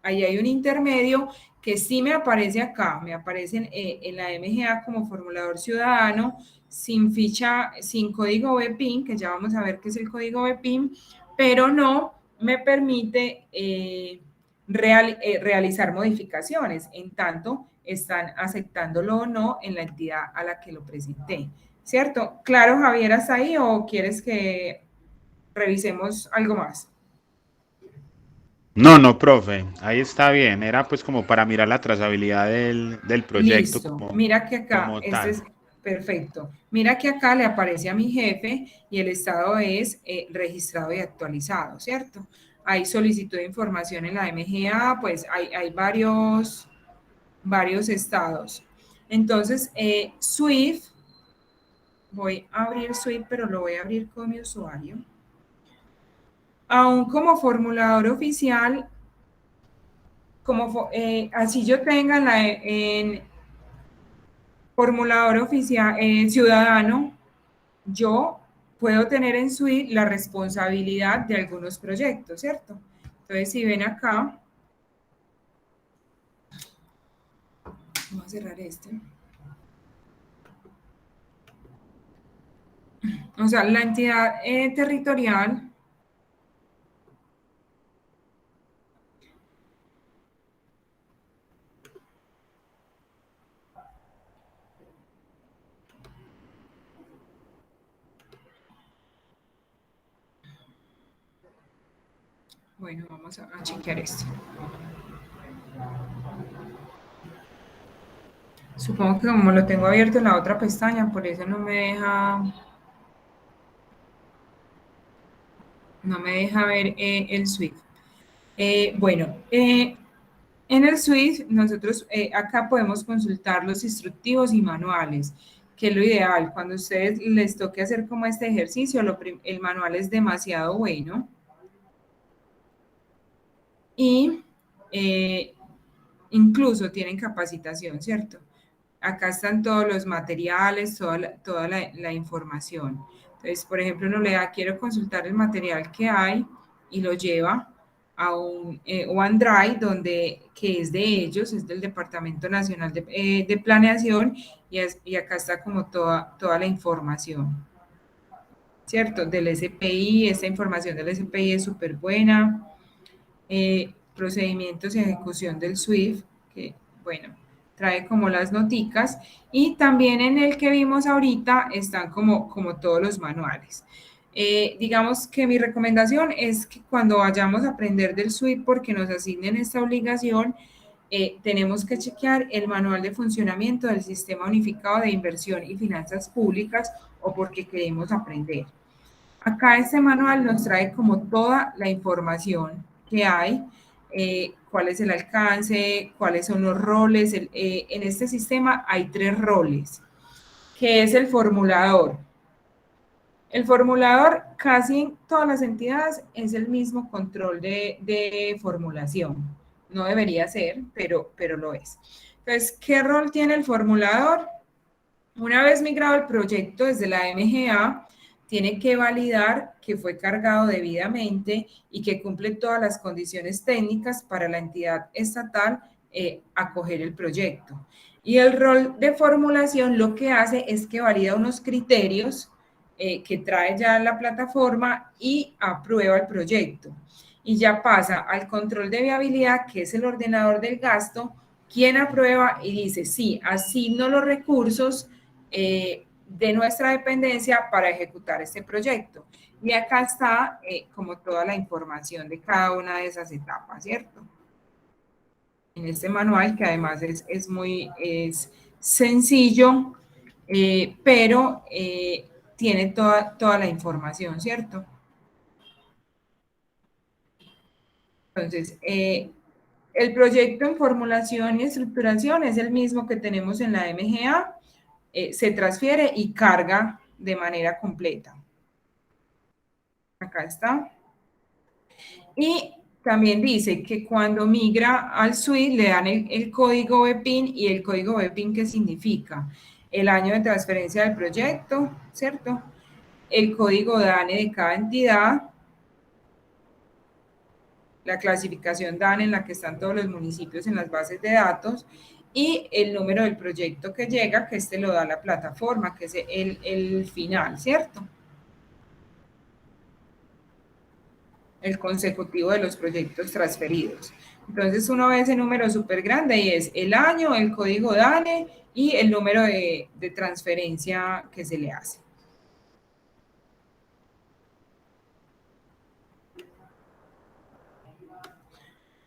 S1: Ahí hay un intermedio que sí me aparece acá, me aparece en la MGA como formulador ciudadano, sin ficha, sin código BPIN, que ya vamos a ver qué es el código BPIN, pero no me permite realizar modificaciones, en tanto están aceptándolo o no en la entidad a la que lo presenté, ¿cierto? Claro, Javier, ¿hasta ahí o quieres que revisemos algo más?
S2: No, profe, ahí está bien. Era pues como para mirar la trazabilidad del proyecto
S1: Listo.
S2: como,
S1: Mira que acá,
S2: como tal.
S1: Perfecto. Mira que acá le aparece a mi jefe y el estado es registrado y actualizado, ¿cierto? Hay solicitud de información en la MGA, pues hay varios estados. Entonces, Swift, voy a abrir Swift, pero lo voy a abrir con mi usuario. Aún como formulador oficial, así yo tenga en formulador oficial ciudadano, yo puedo tener en Suite la responsabilidad de algunos proyectos, ¿cierto? Entonces, si ven acá, vamos a cerrar este. O sea, la entidad territorial, bueno, vamos a chequear esto. Supongo que como lo tengo abierto en la otra pestaña, por eso no me deja ver el Swift. Bueno, en el Swift nosotros acá podemos consultar los instructivos y manuales, que es lo ideal. Cuando a ustedes les toque hacer como este ejercicio, el manual es demasiado bueno. Y incluso tienen capacitación, ¿cierto? Acá están todos los materiales, toda la información. Entonces, por ejemplo, uno le da, quiero consultar el material que hay y lo lleva a un OneDrive, que es de ellos, es del Departamento Nacional de Planeación, y acá está como toda la información, ¿cierto? Del SPI, esta información del SPI es súper buena. Procedimientos y ejecución del SWIFT, que bueno, trae como las noticas, y también en el que vimos ahorita están como todos los manuales. Digamos que mi recomendación es que cuando vayamos a aprender del SWIFT, porque nos asignen esta obligación, tenemos que chequear el manual de funcionamiento del Sistema Unificado de Inversión y Finanzas Públicas o porque queremos aprender. Acá este manual nos trae como toda la información que hay, cuál es el alcance, cuáles son los roles. En este sistema hay 3 roles, que es el formulador. El formulador, casi en todas las entidades, es el mismo control de formulación. No debería ser, pero lo es. Entonces, ¿qué rol tiene el formulador? Una vez migrado el proyecto desde la MGA, tiene que validar que fue cargado debidamente y que cumple todas las condiciones técnicas para la entidad estatal acoger el proyecto. Y el rol de formulación lo que hace es que valida unos criterios que trae ya la plataforma y aprueba el proyecto. Y ya pasa al control de viabilidad, que es el ordenador del gasto, quien aprueba y dice, sí, asigno los recursos de nuestra dependencia para ejecutar este proyecto. Y acá está como toda la información de cada una de esas etapas, ¿cierto? En este manual, que además es sencillo, pero tiene toda la información, ¿cierto? Entonces, el proyecto en formulación y estructuración es el mismo que tenemos en la MGA, se transfiere y carga de manera completa. Acá está. Y también dice que cuando migra al suite le dan el código BPIN, y el código BPIN, ¿qué significa? El año de transferencia del proyecto, ¿cierto? El código DANE de cada entidad, la clasificación DANE en la que están todos los municipios en las bases de datos, y el número del proyecto que llega, que este lo da la plataforma, que es el final, ¿cierto? El consecutivo de los proyectos transferidos. Entonces uno ve ese número súper grande y es el año, el código DANE y el número de transferencia que se le hace.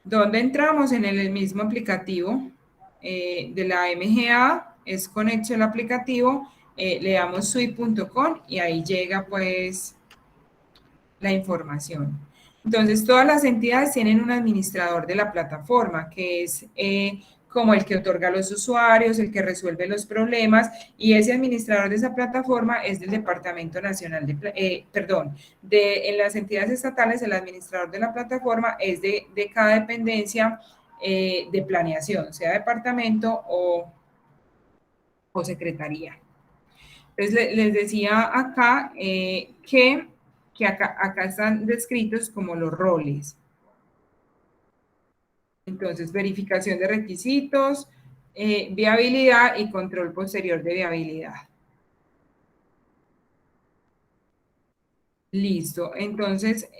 S1: ¿Dónde entramos? En el mismo aplicativo de la MGA, es con Excel aplicativo, le damos suite.com y ahí llega pues la información. Entonces, todas las entidades tienen un administrador de la plataforma, que es como el que otorga a los usuarios, el que resuelve los problemas, y ese administrador de esa plataforma es del Departamento Nacional en las entidades estatales, el administrador de la plataforma es de cada dependencia de planeación, sea departamento o secretaría. Entonces, les decía acá que acá están descritos como los roles. Entonces, verificación de requisitos, viabilidad y control posterior de viabilidad. Listo. Entonces,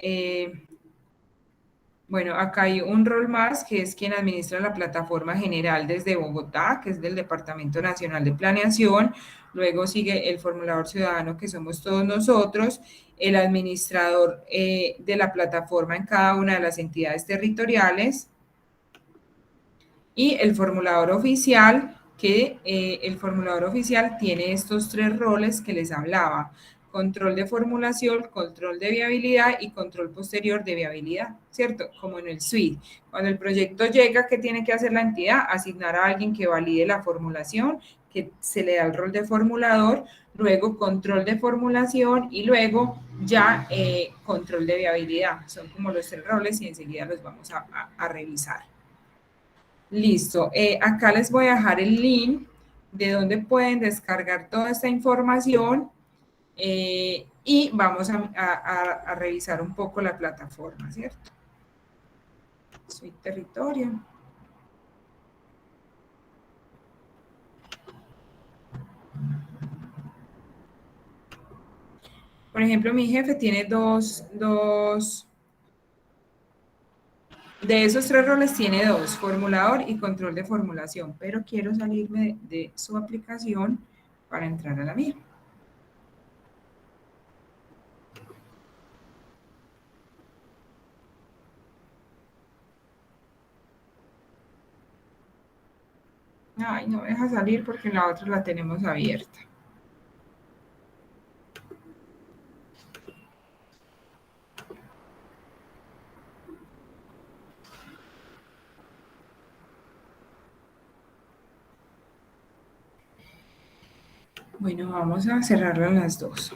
S1: bueno, acá hay un rol más que es quien administra la plataforma general desde Bogotá, que es del Departamento Nacional de Planeación. Luego sigue el formulador ciudadano, que somos todos nosotros, el administrador de la plataforma en cada una de las entidades territoriales y el formulador oficial, que el formulador oficial tiene estos tres roles que les hablaba: control de formulación, control de viabilidad y control posterior de viabilidad, ¿cierto? Como en el suite. Cuando el proyecto llega, ¿qué tiene que hacer la entidad? Asignar a alguien que valide la formulación, que se le da el rol de formulador, luego control de formulación y luego ya control de viabilidad. Son como los tres roles y enseguida los vamos a revisar. Listo. Acá les voy a dejar el link de donde pueden descargar toda esta información y vamos a revisar un poco la plataforma, ¿cierto? Soy territorio. Por ejemplo, mi jefe tiene de esos tres roles tiene dos: formulador y control de formulación, pero quiero salirme de su aplicación para entrar a la mía. Ay, no me deja salir porque la otra la tenemos abierta. Bueno, vamos a cerrarlas las dos.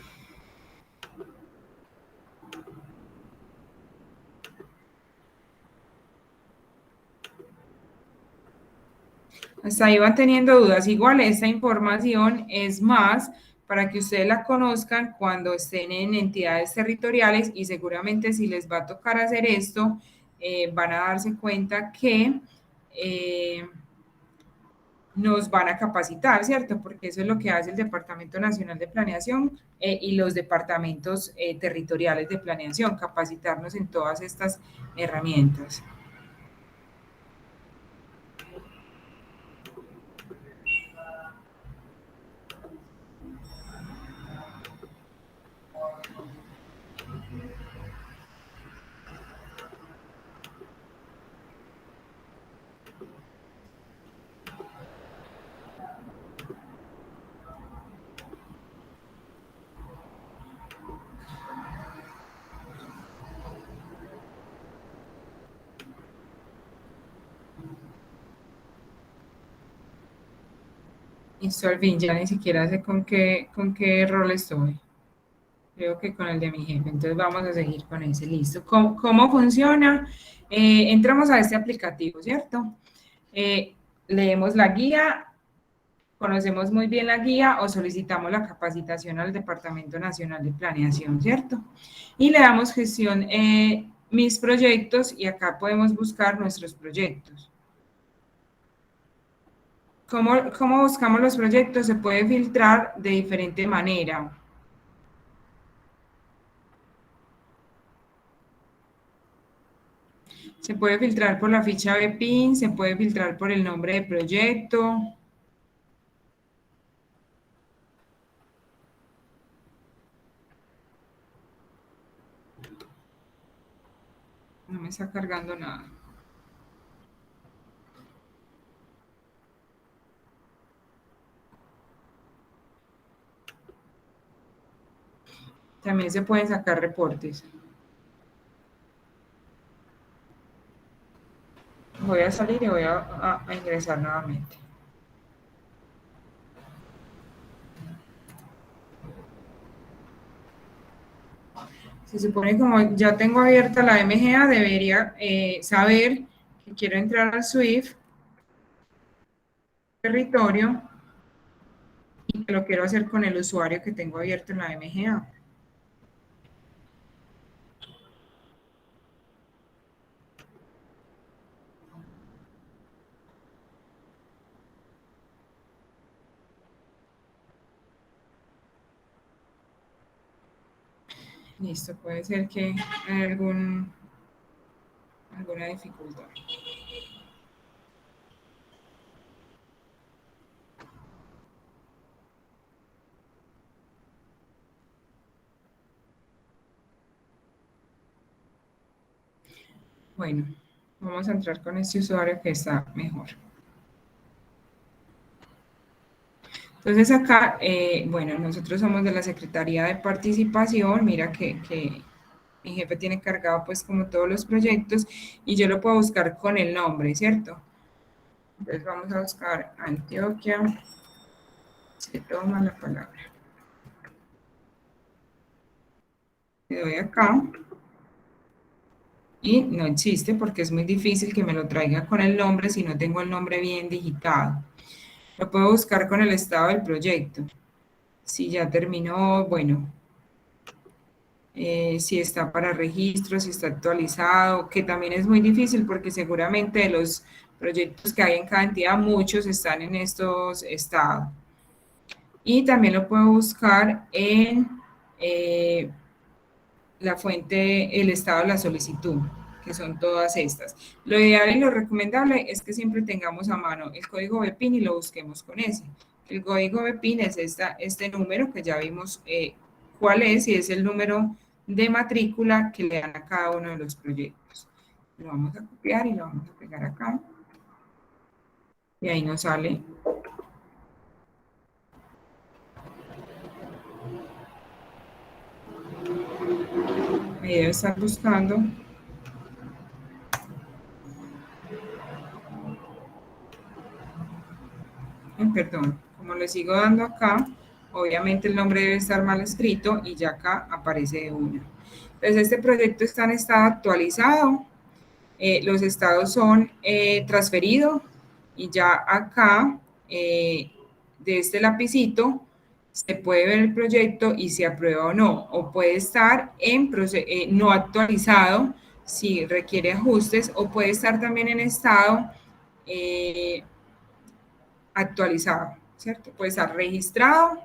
S1: Hasta ahí van teniendo dudas. Igual esta información es más para que ustedes la conozcan cuando estén en entidades territoriales, y seguramente si les va a tocar hacer esto, van a darse cuenta que nos van a capacitar, ¿cierto? Porque eso es lo que hace el Departamento Nacional de Planeación y los departamentos territoriales de planeación, capacitarnos en todas estas herramientas. Listo, Alvin, ya ni siquiera sé con qué rol estoy. Creo que con el de mi jefe. Entonces vamos a seguir con ese. Listo. ¿Cómo funciona? Entramos a este aplicativo, ¿cierto? Leemos la guía, conocemos muy bien la guía o solicitamos la capacitación al Departamento Nacional de Planeación, ¿cierto? Y le damos gestión mis proyectos y acá podemos buscar nuestros proyectos. ¿Cómo buscamos los proyectos? Se puede filtrar de diferente manera. Se puede filtrar por la ficha BPIN, se puede filtrar por el nombre de proyecto. No me está cargando nada. También se pueden sacar reportes. Voy a salir y voy a ingresar nuevamente. Se supone que como ya tengo abierta la MGA, debería saber que quiero entrar al SWIFT, territorio, y que lo quiero hacer con el usuario que tengo abierto en la MGA. Listo, puede ser que hay alguna dificultad. Bueno, vamos a entrar con este usuario que está mejor. Entonces acá, bueno, nosotros somos de la Secretaría de Participación, mira que mi jefe tiene cargado pues como todos los proyectos y yo lo puedo buscar con el nombre, ¿cierto? Entonces vamos a buscar Antioquia, se toma la palabra. Le doy acá y no existe porque es muy difícil que me lo traiga con el nombre si no tengo el nombre bien digitado. Lo puedo buscar con el estado del proyecto. Si ya terminó, bueno, si está para registro, si está actualizado, que también es muy difícil porque seguramente de los proyectos que hay en cada entidad, muchos están en estos estados. Y también lo puedo buscar en la fuente, el estado de la solicitud, que son todas estas. Lo ideal y lo recomendable es que siempre tengamos a mano el código BPIN y lo busquemos con ese. El código BPIN es este número que ya vimos cuál es y es el número de matrícula que le dan a cada uno de los proyectos. Lo vamos a copiar y lo vamos a pegar acá. Y ahí nos sale. Ahí debe estar buscando. Perdón, como le sigo dando acá, obviamente el nombre debe estar mal escrito y ya acá aparece de una. Entonces este proyecto está en estado actualizado, los estados son transferido y ya acá de este lapicito se puede ver el proyecto y si aprueba o no, o puede estar en no actualizado si requiere ajustes o puede estar también en estado actualizado, ¿cierto? Puede estar registrado,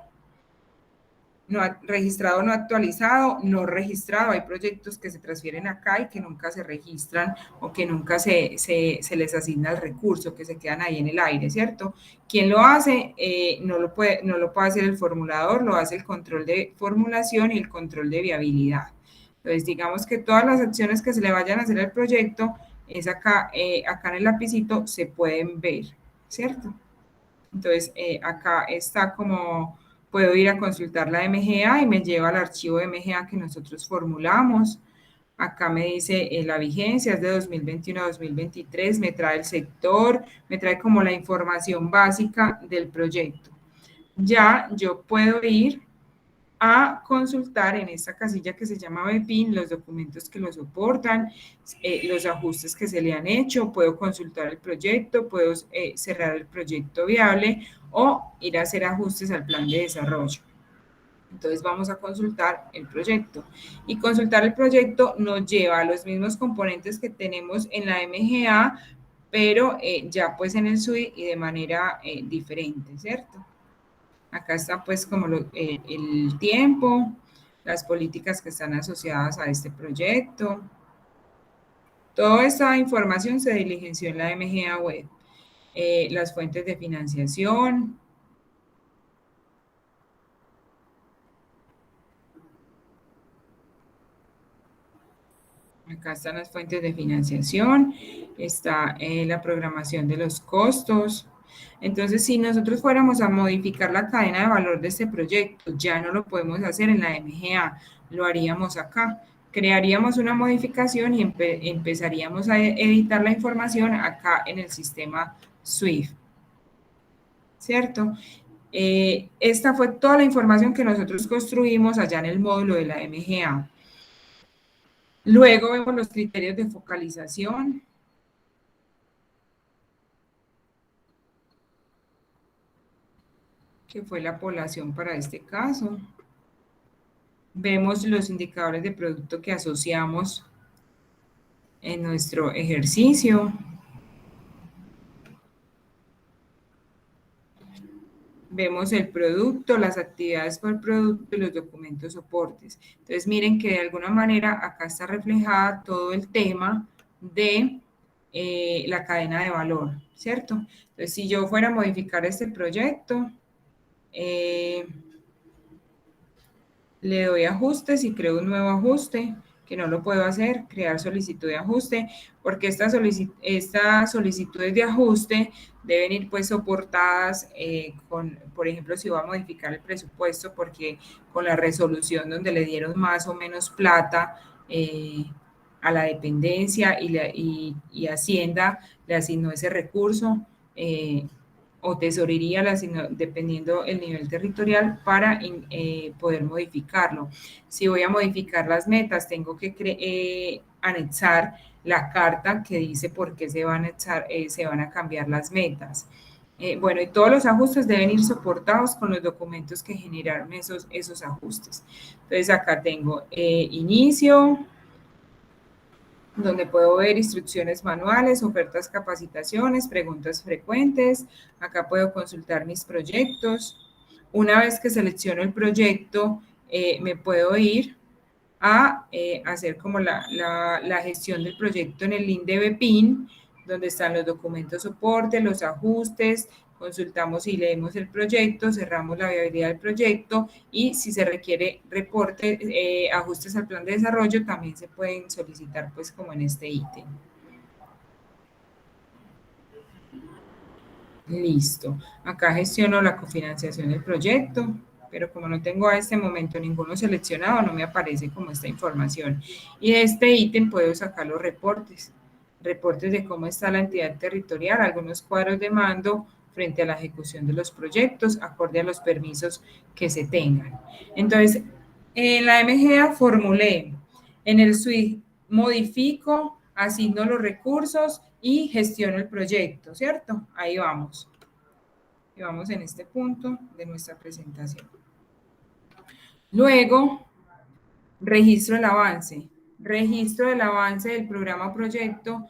S1: no actualizado, no registrado. Hay proyectos que se transfieren acá y que nunca se registran o que nunca se les asigna el recurso, que se quedan ahí en el aire, ¿cierto? ¿Quién lo hace? No lo puede hacer el formulador, lo hace el control de formulación y el control de viabilidad. Entonces, digamos que todas las acciones que se le vayan a hacer al proyecto, es acá, acá en el lapicito se pueden ver, ¿cierto? Entonces, acá está como, puedo ir a consultar la MGA y me lleva al archivo de MGA que nosotros formulamos. Acá me dice la vigencia, es de 2021 a 2023, me trae el sector, me trae como la información básica del proyecto. Ya yo puedo ir a consultar en esta casilla que se llama BPIN los documentos que lo soportan, los ajustes que se le han hecho, puedo consultar el proyecto, puedo cerrar el proyecto viable o ir a hacer ajustes al plan de desarrollo. Entonces vamos a consultar el proyecto y consultar el proyecto nos lleva a los mismos componentes que tenemos en la MGA, pero ya pues en el SUI y de manera diferente, ¿cierto? Acá está pues como el tiempo, las políticas que están asociadas a este proyecto. Toda esta información se diligenció en la MGA web. Las fuentes de financiación. Acá están las fuentes de financiación. Está la programación de los costos. Entonces, si nosotros fuéramos a modificar la cadena de valor de este proyecto, ya no lo podemos hacer en la MGA, lo haríamos acá. Crearíamos una modificación y empezaríamos a editar la información acá en el sistema SWIFT, ¿cierto? Esta fue toda la información que nosotros construimos allá en el módulo de la MGA. Luego vemos los criterios de focalización. Que fue la población para este caso. Vemos los indicadores de producto que asociamos en nuestro ejercicio. Vemos el producto, las actividades por producto y los documentos soportes. Entonces, miren que de alguna manera acá está reflejada todo el tema de la cadena de valor, ¿cierto? Entonces, si yo fuera a modificar este proyecto, le doy ajustes y creo un nuevo ajuste, que no lo puedo hacer, crear solicitud de ajuste, porque estas solicitudes de ajuste deben ir pues soportadas por ejemplo, si va a modificar el presupuesto, porque con la resolución donde le dieron más o menos plata a la dependencia y Hacienda le asignó ese recurso, o tesorería, dependiendo el nivel territorial, para poder modificarlo. Si voy a modificar las metas, tengo que anexar la carta que dice por qué se van a cambiar las metas. Bueno, y todos los ajustes deben ir soportados con los documentos que generaron esos ajustes. Entonces, acá tengo inicio, donde puedo ver instrucciones manuales, ofertas, capacitaciones, preguntas frecuentes. Acá puedo consultar mis proyectos. Una vez que selecciono el proyecto, me puedo ir a hacer como la gestión del proyecto en el link de BPIN, donde están los documentos soporte, los ajustes, consultamos y leemos el proyecto, cerramos la viabilidad del proyecto y si se requiere reporte, ajustes al plan de desarrollo, también se pueden solicitar pues como en este ítem. Listo. Acá gestiono la cofinanciación del proyecto, pero como no tengo a este momento ninguno seleccionado, no me aparece como esta información. Y de este ítem puedo sacar los reportes. Reportes de cómo está la entidad territorial, algunos cuadros de mando frente a la ejecución de los proyectos, acorde a los permisos que se tengan. Entonces, en la MGA formulé, en el SWIFT modifico, asigno los recursos y gestiono el proyecto, ¿cierto? Ahí vamos. Y vamos en este punto de nuestra presentación. Luego, registro el avance. Registro del avance del programa o proyecto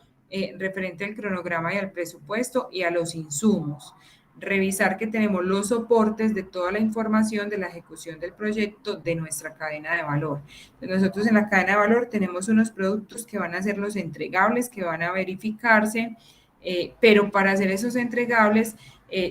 S1: referente al cronograma y al presupuesto y a los insumos. Revisar que tenemos los soportes de toda la información de la ejecución del proyecto de nuestra cadena de valor. Entonces, nosotros en la cadena de valor tenemos unos productos que van a ser los entregables, que van a verificarse, pero para hacer esos entregables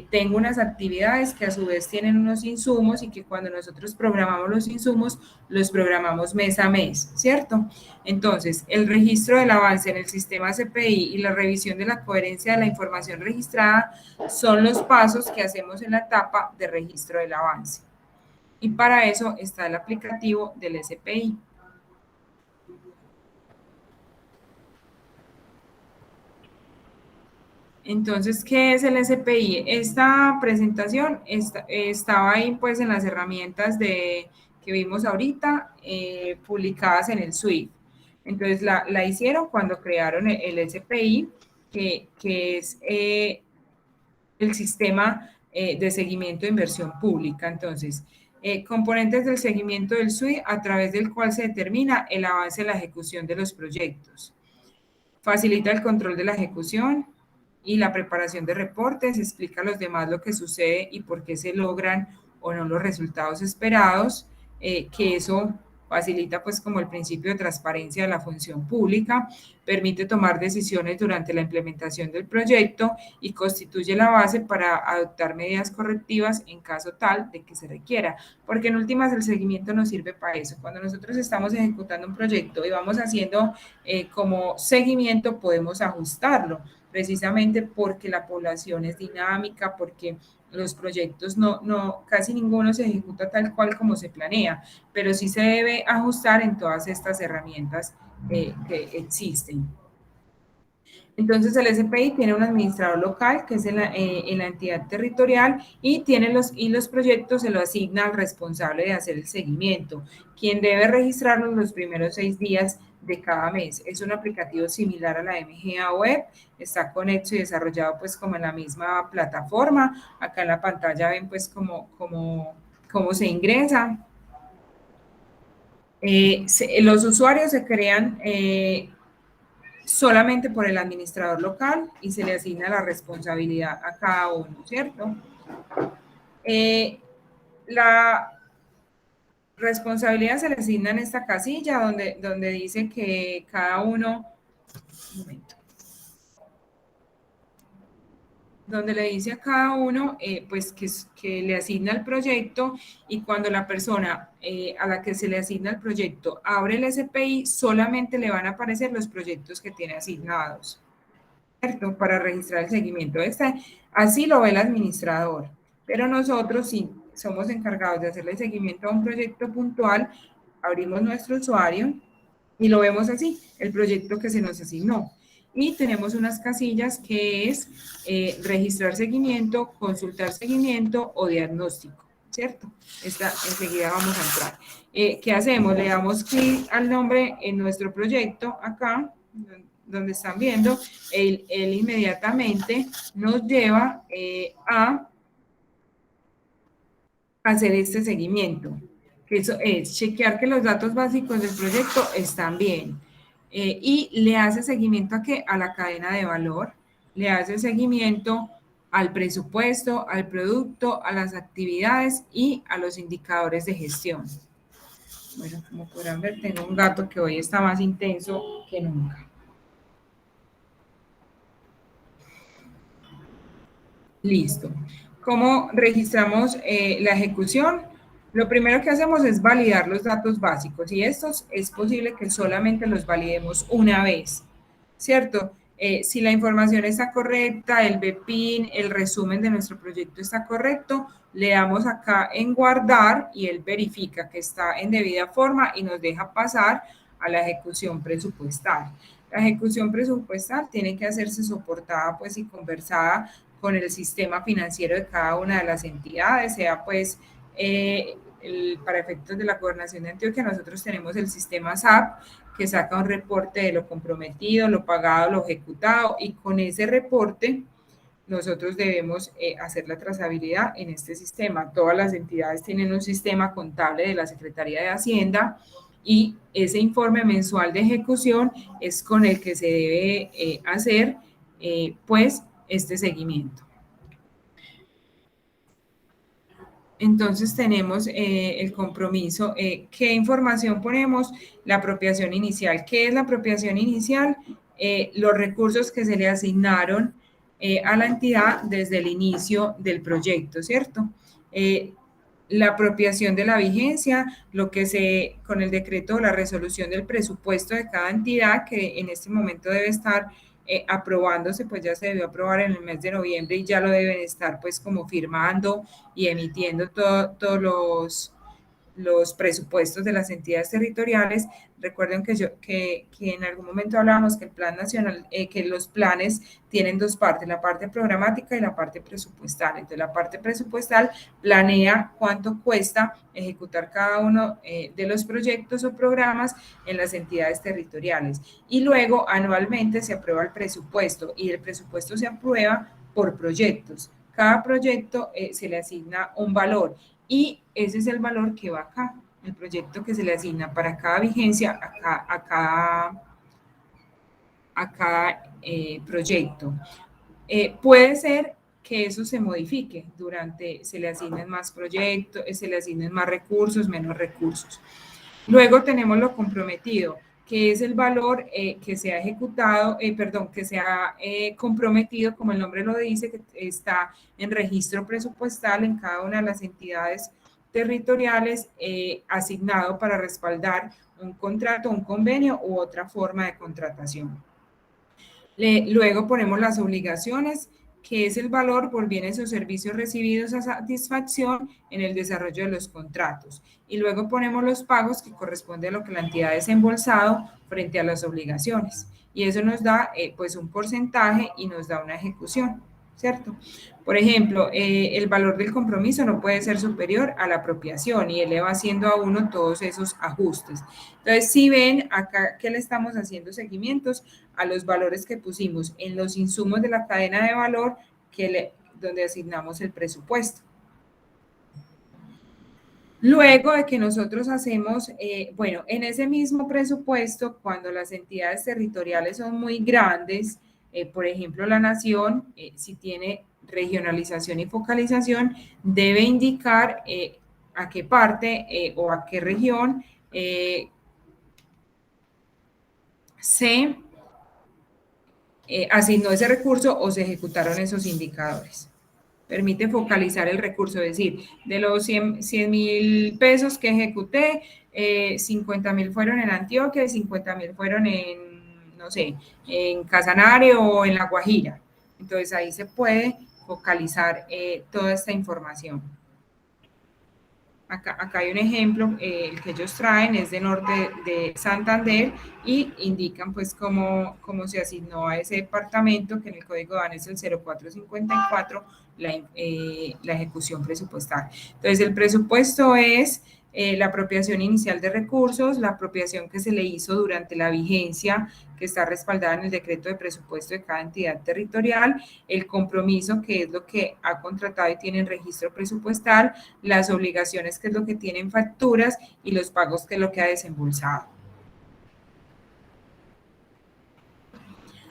S1: tengo unas actividades que a su vez tienen unos insumos y que cuando nosotros programamos los insumos, los programamos mes a mes, ¿cierto? Entonces, el registro del avance en el sistema CPI y la revisión de la coherencia de la información registrada son los pasos que hacemos en la etapa de registro del avance. Y para eso está el aplicativo del SPI. Entonces, ¿qué es el SPI? Esta presentación estaba ahí pues en las herramientas que vimos ahorita, publicadas en el SWIFT. Entonces, la hicieron cuando crearon el SPI, que es el sistema de seguimiento de inversión pública. Entonces, componentes del seguimiento del SWIFT a través del cual se determina el avance de la ejecución de los proyectos. Facilita el control de la ejecución y la preparación de reportes, explica a los demás lo que sucede y por qué se logran o no los resultados esperados, que eso facilita pues como el principio de transparencia de la función pública, permite tomar decisiones durante la implementación del proyecto y constituye la base para adoptar medidas correctivas en caso tal de que se requiera, porque en últimas el seguimiento nos sirve para eso. Cuando nosotros estamos ejecutando un proyecto y vamos haciendo como seguimiento, podemos ajustarlo. precisamente porque la población es dinámica, porque los proyectos casi ninguno se ejecuta tal cual como se planea, pero sí se debe ajustar en todas estas herramientas que existen. Entonces el SPI tiene un administrador local, que es en la entidad territorial, y los proyectos se lo asigna al responsable de hacer el seguimiento, quien debe registrarlos los primeros 6 días de cada mes. Es un aplicativo similar a la MGA Web, está conectado y desarrollado pues como en la misma plataforma. Acá en la pantalla ven pues cómo se ingresa. Los usuarios se crean solamente por el administrador local y se le asigna la responsabilidad a cada uno, ¿cierto? La responsabilidad se le asigna en esta casilla donde dice que cada uno, un momento, donde le dice a cada uno pues que le asigna el proyecto, y cuando la persona a la que se le asigna el proyecto abre el SPI, solamente le van a aparecer los proyectos que tiene asignados, ¿cierto? Para registrar el seguimiento. Así lo ve el administrador, pero nosotros sí somos encargados de hacerle seguimiento a un proyecto puntual, abrimos nuestro usuario y lo vemos así, el proyecto que se nos asignó. Y tenemos unas casillas que es registrar seguimiento, consultar seguimiento o diagnóstico, ¿cierto? Enseguida vamos a entrar. ¿Qué hacemos? Le damos clic al nombre en nuestro proyecto, acá, donde están viendo, él inmediatamente nos lleva a hacer este seguimiento, que eso es chequear que los datos básicos del proyecto están bien, y le hace seguimiento a la cadena de valor, le hace seguimiento al presupuesto, al producto, a las actividades y a los indicadores de gestión. Bueno, como podrán ver, tengo un gato que hoy está más intenso que nunca. Listo. ¿Cómo registramos la ejecución? Lo primero que hacemos es validar los datos básicos, y estos es posible que solamente los validemos una vez, ¿cierto? Si la información está correcta, el BPIN, el resumen de nuestro proyecto está correcto, le damos acá en guardar y él verifica que está en debida forma y nos deja pasar a la ejecución presupuestal. La ejecución presupuestal tiene que hacerse soportada pues y conversada con el sistema financiero de cada una de las entidades, sea pues para efectos de la Gobernación de Antioquia, nosotros tenemos el sistema SAP, que saca un reporte de lo comprometido, lo pagado, lo ejecutado, y con ese reporte nosotros debemos hacer la trazabilidad en este sistema. Todas las entidades tienen un sistema contable de la Secretaría de Hacienda, y ese informe mensual de ejecución es con el que se debe hacer pues este seguimiento. Entonces tenemos el compromiso. ¿Qué información ponemos? La apropiación inicial. ¿Qué es la apropiación inicial? Los recursos que se le asignaron a la entidad desde el inicio del proyecto, ¿cierto? La apropiación de la vigencia, con el decreto o la resolución del presupuesto de cada entidad, que en este momento debe estar aprobándose, pues ya se debió aprobar en el mes de noviembre y ya lo deben estar pues como firmando y emitiendo todos los presupuestos de las entidades territoriales. Recuerden que en algún momento hablábamos que el plan nacional, que los planes tienen dos partes, la parte programática y la parte presupuestal. Entonces, la parte presupuestal planea cuánto cuesta ejecutar cada uno de los proyectos o programas en las entidades territoriales. Y luego, anualmente, se aprueba el presupuesto, y el presupuesto se aprueba por proyectos. Cada proyecto se le asigna un valor, y ese es el valor que va acá, el proyecto que se le asigna para cada vigencia a cada proyecto. Puede ser que eso se modifique se le asignen más proyectos, se le asignen más recursos, menos recursos. Luego tenemos lo comprometido, que es el valor que se ha ejecutado, que se ha comprometido, como el nombre lo dice, que está en registro presupuestal en cada una de las entidades territoriales, asignado para respaldar un contrato, un convenio u otra forma de contratación. Luego ponemos las obligaciones, que es el valor por bienes o servicios recibidos a satisfacción en el desarrollo de los contratos. Y luego ponemos los pagos, que corresponde a lo que la entidad ha desembolsado frente a las obligaciones. Y eso nos da pues un porcentaje y nos da una ejecución, ¿cierto? Por ejemplo, el valor del compromiso no puede ser superior a la apropiación y él le va haciendo a uno todos esos ajustes. Entonces, si ven acá que le estamos haciendo seguimientos a los valores que pusimos en los insumos de la cadena de valor donde asignamos el presupuesto. Luego de que nosotros hacemos, bueno, en ese mismo presupuesto, cuando las entidades territoriales son muy grandes, por ejemplo, la nación, si tiene regionalización y focalización, debe indicar a qué parte o a qué región se asignó ese recurso o se ejecutaron esos indicadores. Permite focalizar el recurso, es decir, de los 100.000 pesos que ejecuté, 50.000 fueron en Antioquia y 50.000 fueron en, no sé, en Casanare o en La Guajira. Entonces ahí se puede focalizar toda esta información. Acá hay un ejemplo, el que ellos traen es de Norte de Santander y indican pues cómo se asignó a ese departamento, que en el código DAN es el 0454, la ejecución presupuestal. Entonces el presupuesto es la apropiación inicial de recursos, la apropiación que se le hizo durante la vigencia que está respaldada en el decreto de presupuesto de cada entidad territorial, el compromiso, que es lo que ha contratado y tiene en registro presupuestal, las obligaciones, que es lo que tienen facturas, y los pagos, que es lo que ha desembolsado.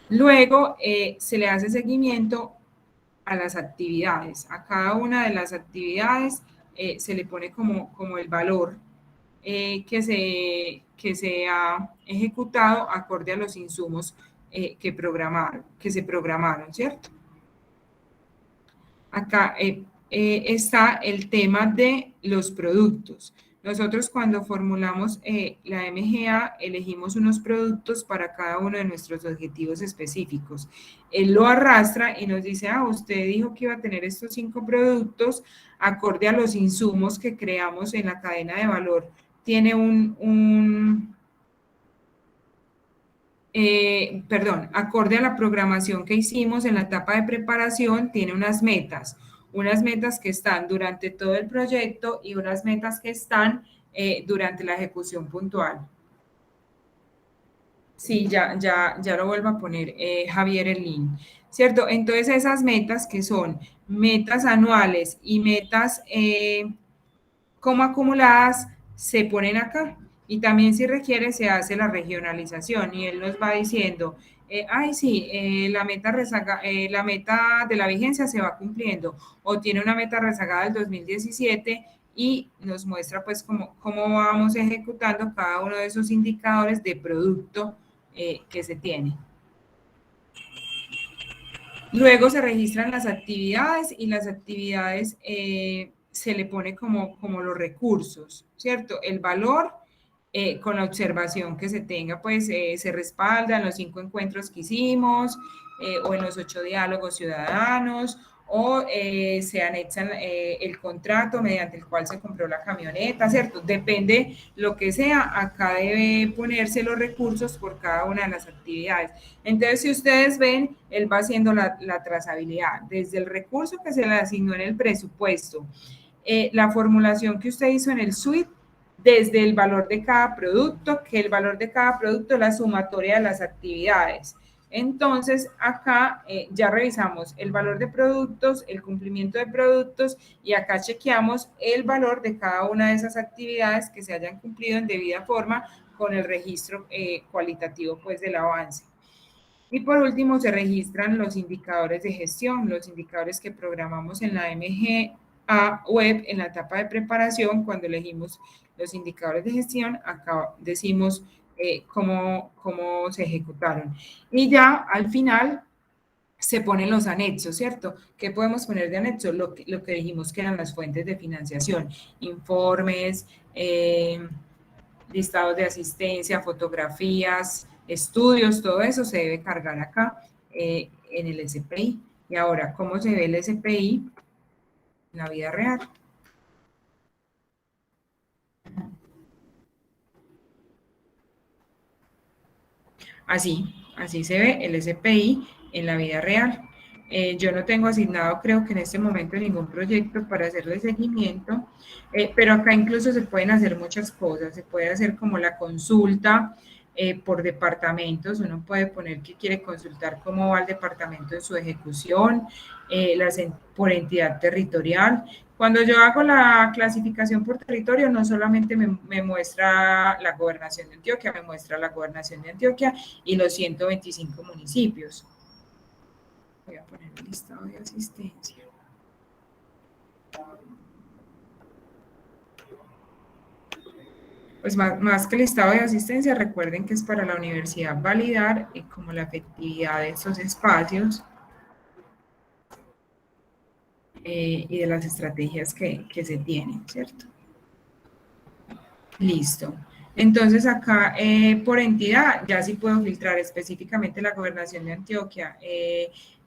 S1: Luego se le hace seguimiento a las actividades. A cada una de las actividades se le pone como el valor que se ha ejecutado acorde a los insumos que se programaron, ¿cierto? Acá está el tema de los productos. Nosotros, cuando formulamos la MGA, elegimos unos productos para cada uno de nuestros objetivos específicos. Él lo arrastra y nos dice, usted dijo que iba a tener estos 5 productos acorde a los insumos que creamos en la cadena de valor. Tiene acorde a la programación que hicimos en la etapa de preparación, tiene unas metas que están durante todo el proyecto y unas metas que están durante la ejecución puntual. Sí, ya lo vuelvo a poner, Javier, el link, ¿cierto? Entonces, esas metas, que son metas anuales y metas como acumuladas, se ponen acá. Y también, si requiere, se hace la regionalización y él nos va diciendo, la meta de la vigencia se va cumpliendo, o tiene una meta rezagada del 2017, y nos muestra pues cómo vamos ejecutando cada uno de esos indicadores de producto que se tiene. Luego se registran las actividades, y las actividades se le pone como los recursos, ¿cierto? El valor con la observación que se tenga, pues se respaldan los 5 encuentros que hicimos o en los 8 diálogos ciudadanos, o se anexan el contrato mediante el cual se compró la camioneta, ¿cierto? Depende lo que sea, acá debe ponerse los recursos por cada una de las actividades. Entonces, si ustedes ven, él va haciendo la trazabilidad desde el recurso que se le asignó en el presupuesto, la formulación que usted hizo en el suite, desde el valor de cada producto, que el valor de cada producto es la sumatoria de las actividades. Entonces, acá ya revisamos el valor de productos, el cumplimiento de productos, y acá chequeamos el valor de cada una de esas actividades que se hayan cumplido en debida forma con el registro cualitativo pues del avance. Y por último, se registran los indicadores de gestión, los indicadores que programamos en la MGA web en la etapa de preparación. Cuando elegimos los indicadores de gestión, acá decimos cómo se ejecutaron. Y ya al final se ponen los anexos, ¿cierto? ¿Qué podemos poner de anexo? Lo que dijimos que eran las fuentes de financiación, informes, listados de asistencia, fotografías, estudios, todo eso se debe cargar acá en el SPI. Y ahora, ¿cómo se ve el SPI en la vida real? Así se ve el SPI en la vida real. Yo no tengo asignado, creo que en este momento, ningún proyecto para hacerle seguimiento, pero acá incluso se pueden hacer muchas cosas. Se puede hacer como la consulta por departamentos. Uno puede poner que quiere consultar cómo va el departamento en su ejecución, por entidad territorial. Cuando yo hago la clasificación por territorio, no solamente me muestra la gobernación de Antioquia, me muestra la gobernación de Antioquia y los 125 municipios. Voy a poner el listado de asistencia. Pues más que el listado de asistencia, recuerden que es para la universidad validar como la efectividad de estos espacios y de las estrategias que se tienen, ¿cierto? Listo. Entonces acá por entidad ya sí puedo filtrar específicamente la gobernación de Antioquia,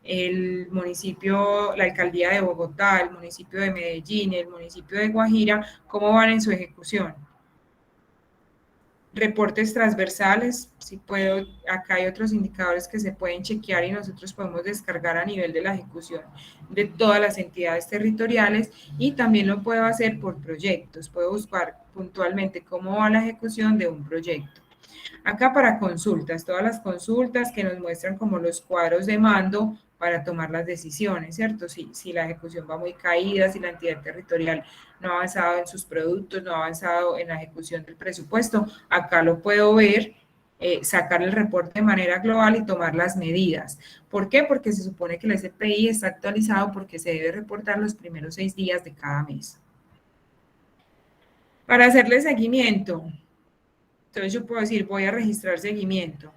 S1: el municipio, la alcaldía de Bogotá, el municipio de Medellín, el municipio de Guajira, cómo van en su ejecución. Reportes transversales, si puedo, acá hay otros indicadores que se pueden chequear y nosotros podemos descargar a nivel de la ejecución de todas las entidades territoriales y también lo puedo hacer por proyectos, puedo buscar puntualmente cómo va la ejecución de un proyecto. Acá para consultas, todas las consultas que nos muestran como los cuadros de mando para tomar las decisiones, ¿cierto? Si la ejecución va muy caída, si la entidad territorial no ha avanzado en sus productos, no ha avanzado en la ejecución del presupuesto, acá lo puedo ver, sacar el reporte de manera global y tomar las medidas. ¿Por qué? Porque se supone que el SPI está actualizado porque se debe reportar los primeros 6 días de cada mes. Para hacerle seguimiento, entonces yo puedo decir, voy a registrar seguimiento.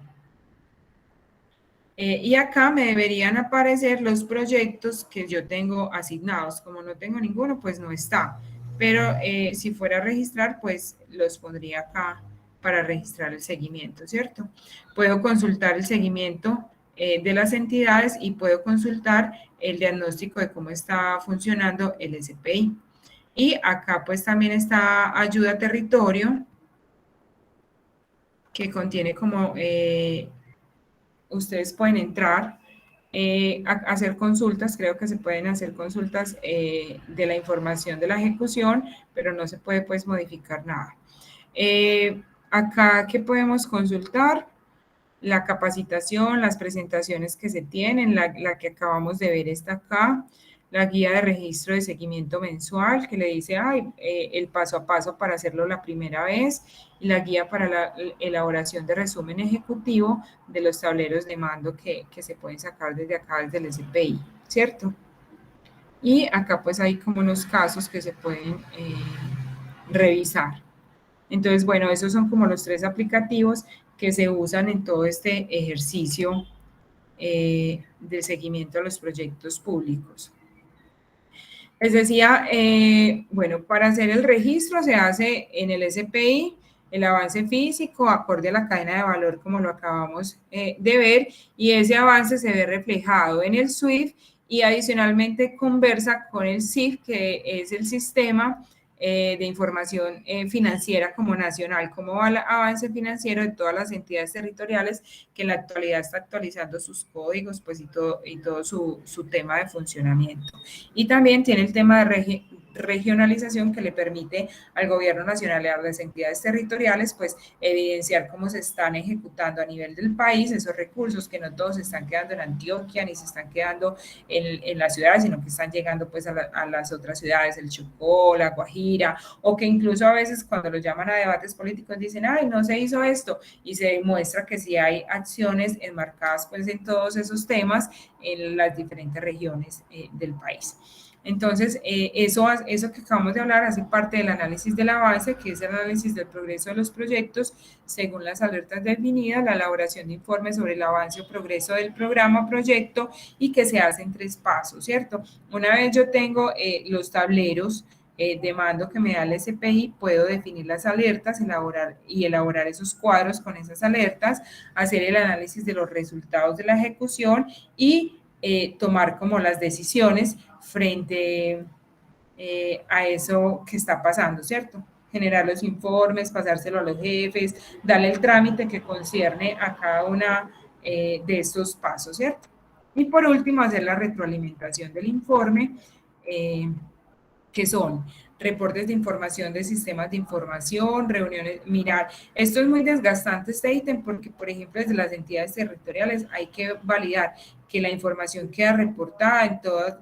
S1: Y acá me deberían aparecer los proyectos que yo tengo asignados. Como no tengo ninguno, pues no está. Pero si fuera a registrar, pues los pondría acá para registrar el seguimiento, ¿cierto? Puedo consultar el seguimiento de las entidades y puedo consultar el diagnóstico de cómo está funcionando el SPI. Y acá pues también está ayuda a territorio, que contiene como ustedes pueden entrar a hacer consultas, creo que se pueden hacer consultas de la información de la ejecución, pero no se puede pues modificar nada. Acá, ¿qué podemos consultar? La capacitación, las presentaciones que se tienen, la que acabamos de ver está acá, la guía de registro de seguimiento mensual que le dice el paso a paso para hacerlo la primera vez y la guía para la elaboración de resumen ejecutivo de los tableros de mando que se pueden sacar desde acá, desde el SPI, ¿cierto? Y acá pues hay como unos casos que se pueden revisar. Entonces, bueno, esos son como los 3 aplicativos que se usan en todo este ejercicio de seguimiento a los proyectos públicos. Les decía, bueno, para hacer el registro se hace en el SPI el avance físico acorde a la cadena de valor como lo acabamos de ver y ese avance se ve reflejado en el SWIFT y adicionalmente conversa con el SIF, que es el sistema de información financiera como nacional, cómo va el avance financiero de todas las entidades territoriales que en la actualidad está actualizando sus códigos pues, y todo su tema de funcionamiento. Y también tiene el tema de regionalización que le permite al gobierno nacional y a las entidades territoriales pues evidenciar cómo se están ejecutando a nivel del país esos recursos, que no todos se están quedando en Antioquia ni se están quedando en las ciudades, sino que están llegando pues a las otras ciudades, el Chocó, la Guajira, o que incluso a veces cuando los llaman a debates políticos dicen, ay, no se hizo esto, y se demuestra que sí hay acciones enmarcadas pues en todos esos temas en las diferentes regiones del país. Entonces, eso que acabamos de hablar hace parte del análisis del avance, que es el análisis del progreso de los proyectos según las alertas definidas, la elaboración de informes sobre el avance o progreso del programa, proyecto, y que se hace en 3 pasos, ¿cierto? Una vez yo tengo los tableros de mando que me da el SPI, puedo definir las alertas, elaborar esos cuadros con esas alertas, hacer el análisis de los resultados de la ejecución y tomar como las decisiones frente a eso que está pasando, ¿cierto? Generar los informes, pasárselo a los jefes, darle el trámite que concierne a cada una de estos pasos, ¿cierto? Y por último, hacer la retroalimentación del informe, que son reportes de información de sistemas de información, reuniones, mirar, esto es muy desgastante este ítem porque, por ejemplo, desde las entidades territoriales hay que validar que la información queda reportada en todos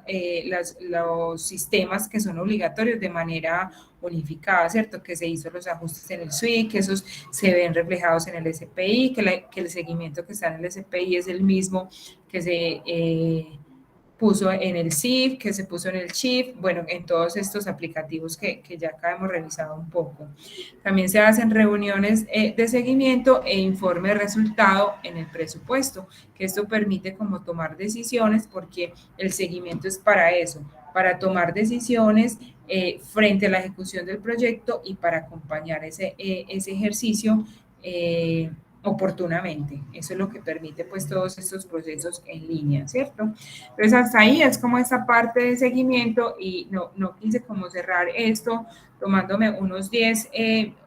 S1: los sistemas que son obligatorios de manera unificada, ¿cierto? Que se hizo los ajustes en el SWIFT, que esos se ven reflejados en el SPI, que el seguimiento que está en el SPI es el mismo que se puso en el SIF, que se puso en el CHIP, bueno, en todos estos aplicativos que ya acá hemos revisado un poco. También se hacen reuniones de seguimiento e informe de resultado en el presupuesto, que esto permite como tomar decisiones porque el seguimiento es para eso, para tomar decisiones frente a la ejecución del proyecto y para acompañar ese ejercicio oportunamente. Eso es lo que permite pues todos estos procesos en línea, ¿cierto? Entonces hasta ahí es como esta parte de seguimiento y no quise como cerrar esto tomándome unos 10,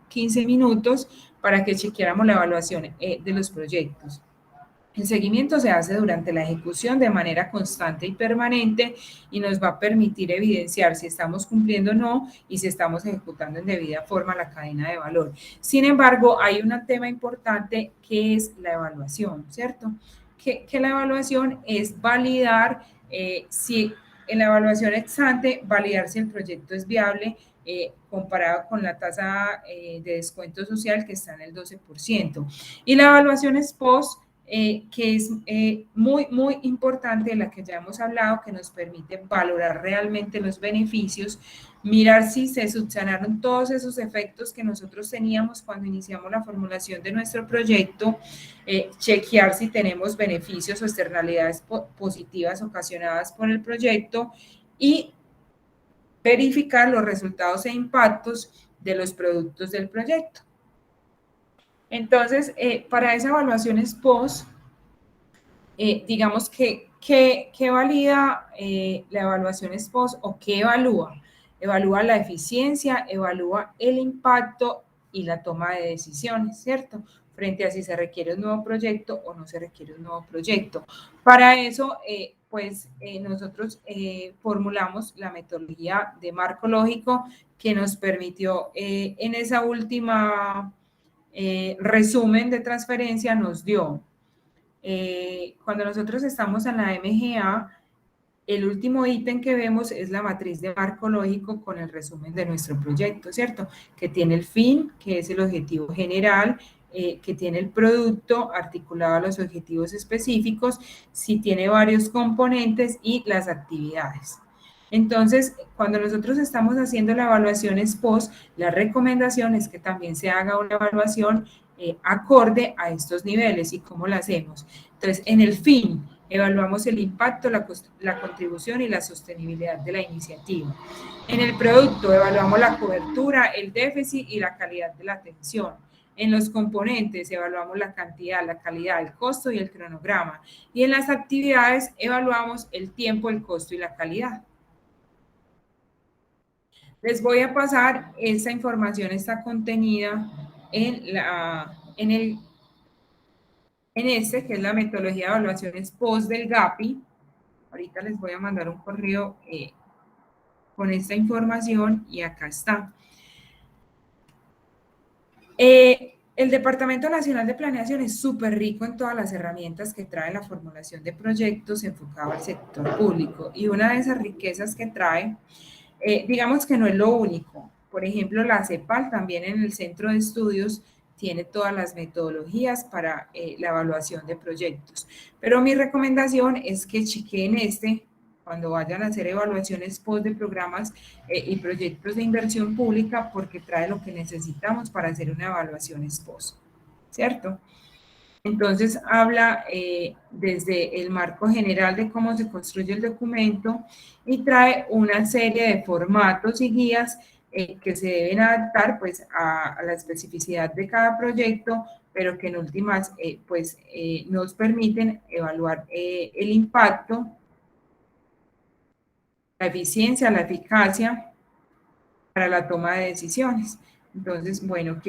S1: 15 minutos para que chequeáramos la evaluación de los proyectos. El seguimiento se hace durante la ejecución de manera constante y permanente y nos va a permitir evidenciar si estamos cumpliendo o no y si estamos ejecutando en debida forma la cadena de valor. Sin embargo, hay un tema importante que es la evaluación, ¿cierto? Que la evaluación es validar si en la evaluación ex ante, validar si el proyecto es viable comparado con la tasa de descuento social que está en el 12%. Y la evaluación ex post que es muy importante, de la que ya hemos hablado, que nos permite valorar realmente los beneficios, mirar si se subsanaron todos esos efectos que nosotros teníamos cuando iniciamos la formulación de nuestro proyecto, chequear si tenemos beneficios o externalidades positivas ocasionadas por el proyecto y verificar los resultados e impactos de los productos del proyecto. Entonces, para esa evaluación ex post, digamos que valida la evaluación ex post o qué evalúa. Evalúa la eficiencia, evalúa el impacto y la toma de decisiones, ¿cierto? Frente a si se requiere un nuevo proyecto o no se requiere un nuevo proyecto. Para eso, nosotros formulamos la metodología de marco lógico que nos permitió en esa última resumen de transferencia nos dio, cuando nosotros estamos en la MGA, el último ítem que vemos es la matriz de marco lógico con el resumen de nuestro proyecto, ¿cierto? Que tiene el fin, que es el objetivo general, que tiene el producto articulado a los objetivos específicos, si tiene varios componentes y las actividades. Entonces, cuando nosotros estamos haciendo la evaluación ex post, la recomendación es que también se haga una evaluación acorde a estos niveles. ¿Y cómo la hacemos? Entonces, en el fin, evaluamos el impacto, la contribución y la sostenibilidad de la iniciativa. En el producto, evaluamos la cobertura, el déficit y la calidad de la atención. En los componentes, evaluamos la cantidad, la calidad, el costo y el cronograma. Y en las actividades, evaluamos el tiempo, el costo y la calidad. Les voy a pasar, esta información está contenida en este, que es la metodología de evaluaciones post del GAPI. Ahorita les voy a mandar un correo con esta información y acá está. El Departamento Nacional de Planeación es súper rico en todas las herramientas que trae la formulación de proyectos enfocado al sector público y una de esas riquezas que trae, digamos que no es lo único. Por ejemplo, la CEPAL también en el centro de estudios tiene todas las metodologías para la evaluación de proyectos. Pero mi recomendación es que chequen cuando vayan a hacer evaluaciones post de programas y proyectos de inversión pública, porque trae lo que necesitamos para hacer una evaluación post, ¿cierto? Entonces habla desde el marco general de cómo se construye el documento y trae una serie de formatos y guías que se deben adaptar pues a la especificidad de cada proyecto, pero que en últimas nos permiten evaluar el impacto, la eficiencia, la eficacia para la toma de decisiones. Entonces, bueno,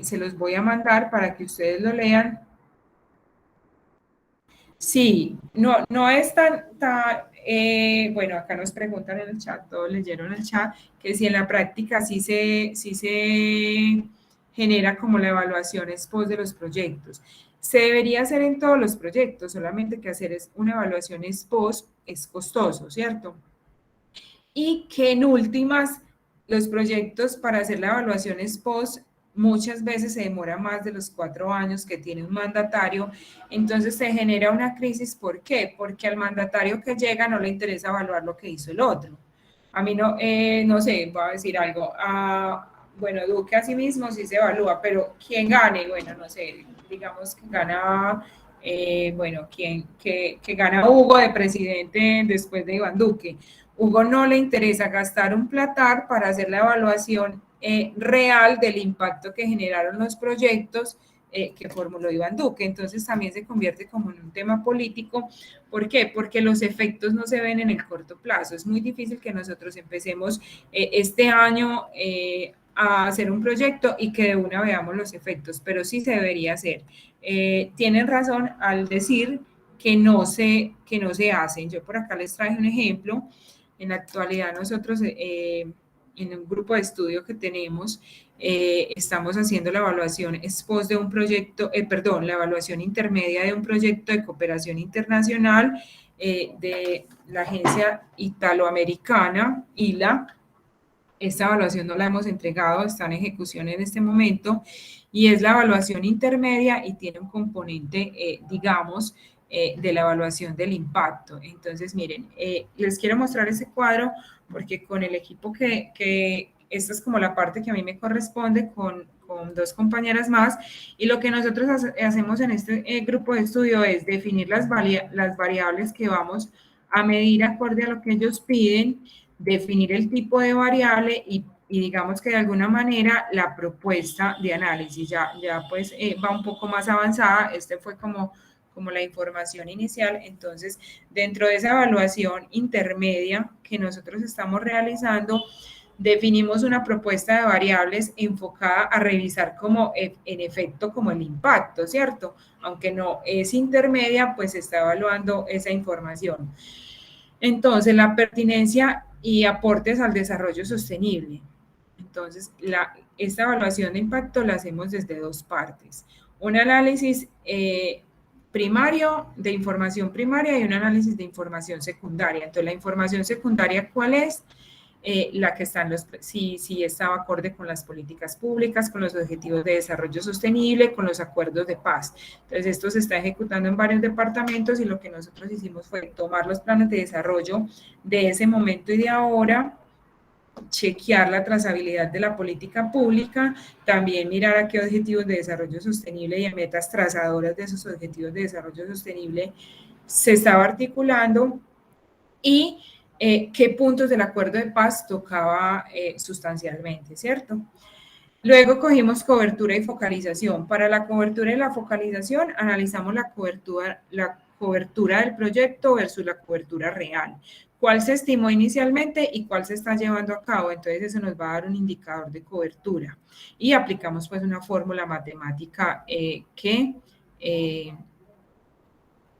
S1: se los voy a mandar para que ustedes lo lean. Sí, no es bueno, acá nos preguntan en el chat, todos leyeron el chat, que si en la práctica sí se genera como la evaluación ex post de los proyectos. Se debería hacer en todos los proyectos, solamente que hacer es una evaluación ex post es costoso, ¿cierto? Y que en últimas, los proyectos para hacer la evaluación ex post muchas veces se demora más de los 4 años que tiene un mandatario, entonces se genera una crisis. ¿Por qué? Porque al mandatario que llega no le interesa evaluar lo que hizo el otro. A mí no sé, voy a decir algo, bueno, Duque a sí mismo sí se evalúa, pero ¿quién gane? Bueno, no sé, digamos que gana, que gana Hugo de presidente después de Iván Duque. Hugo no le interesa gastar un platar para hacer la evaluación real del impacto que generaron los proyectos que formuló Iván Duque. Entonces también se convierte como en un tema político. ¿Por qué? Porque los efectos no se ven en el corto plazo. Es muy difícil que nosotros empecemos este año a hacer un proyecto y que de una veamos los efectos, pero sí se debería hacer. Tienen razón al decir que no se hacen. Yo por acá les traje un ejemplo. En la actualidad nosotros en un grupo de estudio que tenemos estamos haciendo la evaluación ex post de un proyecto, la evaluación intermedia de un proyecto de cooperación internacional de la agencia italoamericana, ILA. Esta evaluación no la hemos entregado, está en ejecución en este momento y es la evaluación intermedia y tiene un componente, de la evaluación del impacto. Entonces, miren, les quiero mostrar ese cuadro porque con el equipo esta es como la parte que a mí me corresponde con dos compañeras más, y lo que nosotros hacemos en este grupo de estudio es definir las variables que vamos a medir acorde a lo que ellos piden, definir el tipo de variable y digamos que de alguna manera la propuesta de análisis ya pues va un poco más avanzada. Este fue como la información inicial. Entonces, dentro de esa evaluación intermedia que nosotros estamos realizando, definimos una propuesta de variables enfocada a revisar como en efecto como el impacto, ¿cierto? Aunque no es intermedia, pues se está evaluando esa información. Entonces, la pertinencia y aportes al desarrollo sostenible. Entonces, esta evaluación de impacto la hacemos desde dos partes. Un análisis primario de información primaria y un análisis de información secundaria. Entonces, la información secundaria, ¿cuál es? La que está si estaba acorde con las políticas públicas, con los objetivos de desarrollo sostenible, con los acuerdos de paz. Entonces, esto se está ejecutando en varios departamentos y lo que nosotros hicimos fue tomar los planes de desarrollo de ese momento y de ahora, chequear la trazabilidad de la política pública, también mirar a qué objetivos de desarrollo sostenible y a metas trazadoras de esos objetivos de desarrollo sostenible se estaba articulando y qué puntos del acuerdo de paz tocaba sustancialmente, ¿cierto? Luego cogimos cobertura y focalización. Para la cobertura y la focalización analizamos la cobertura del proyecto versus la cobertura real. ¿Cuál se estimó inicialmente y cuál se está llevando a cabo? Entonces eso nos va a dar un indicador de cobertura. Y aplicamos pues una fórmula matemática que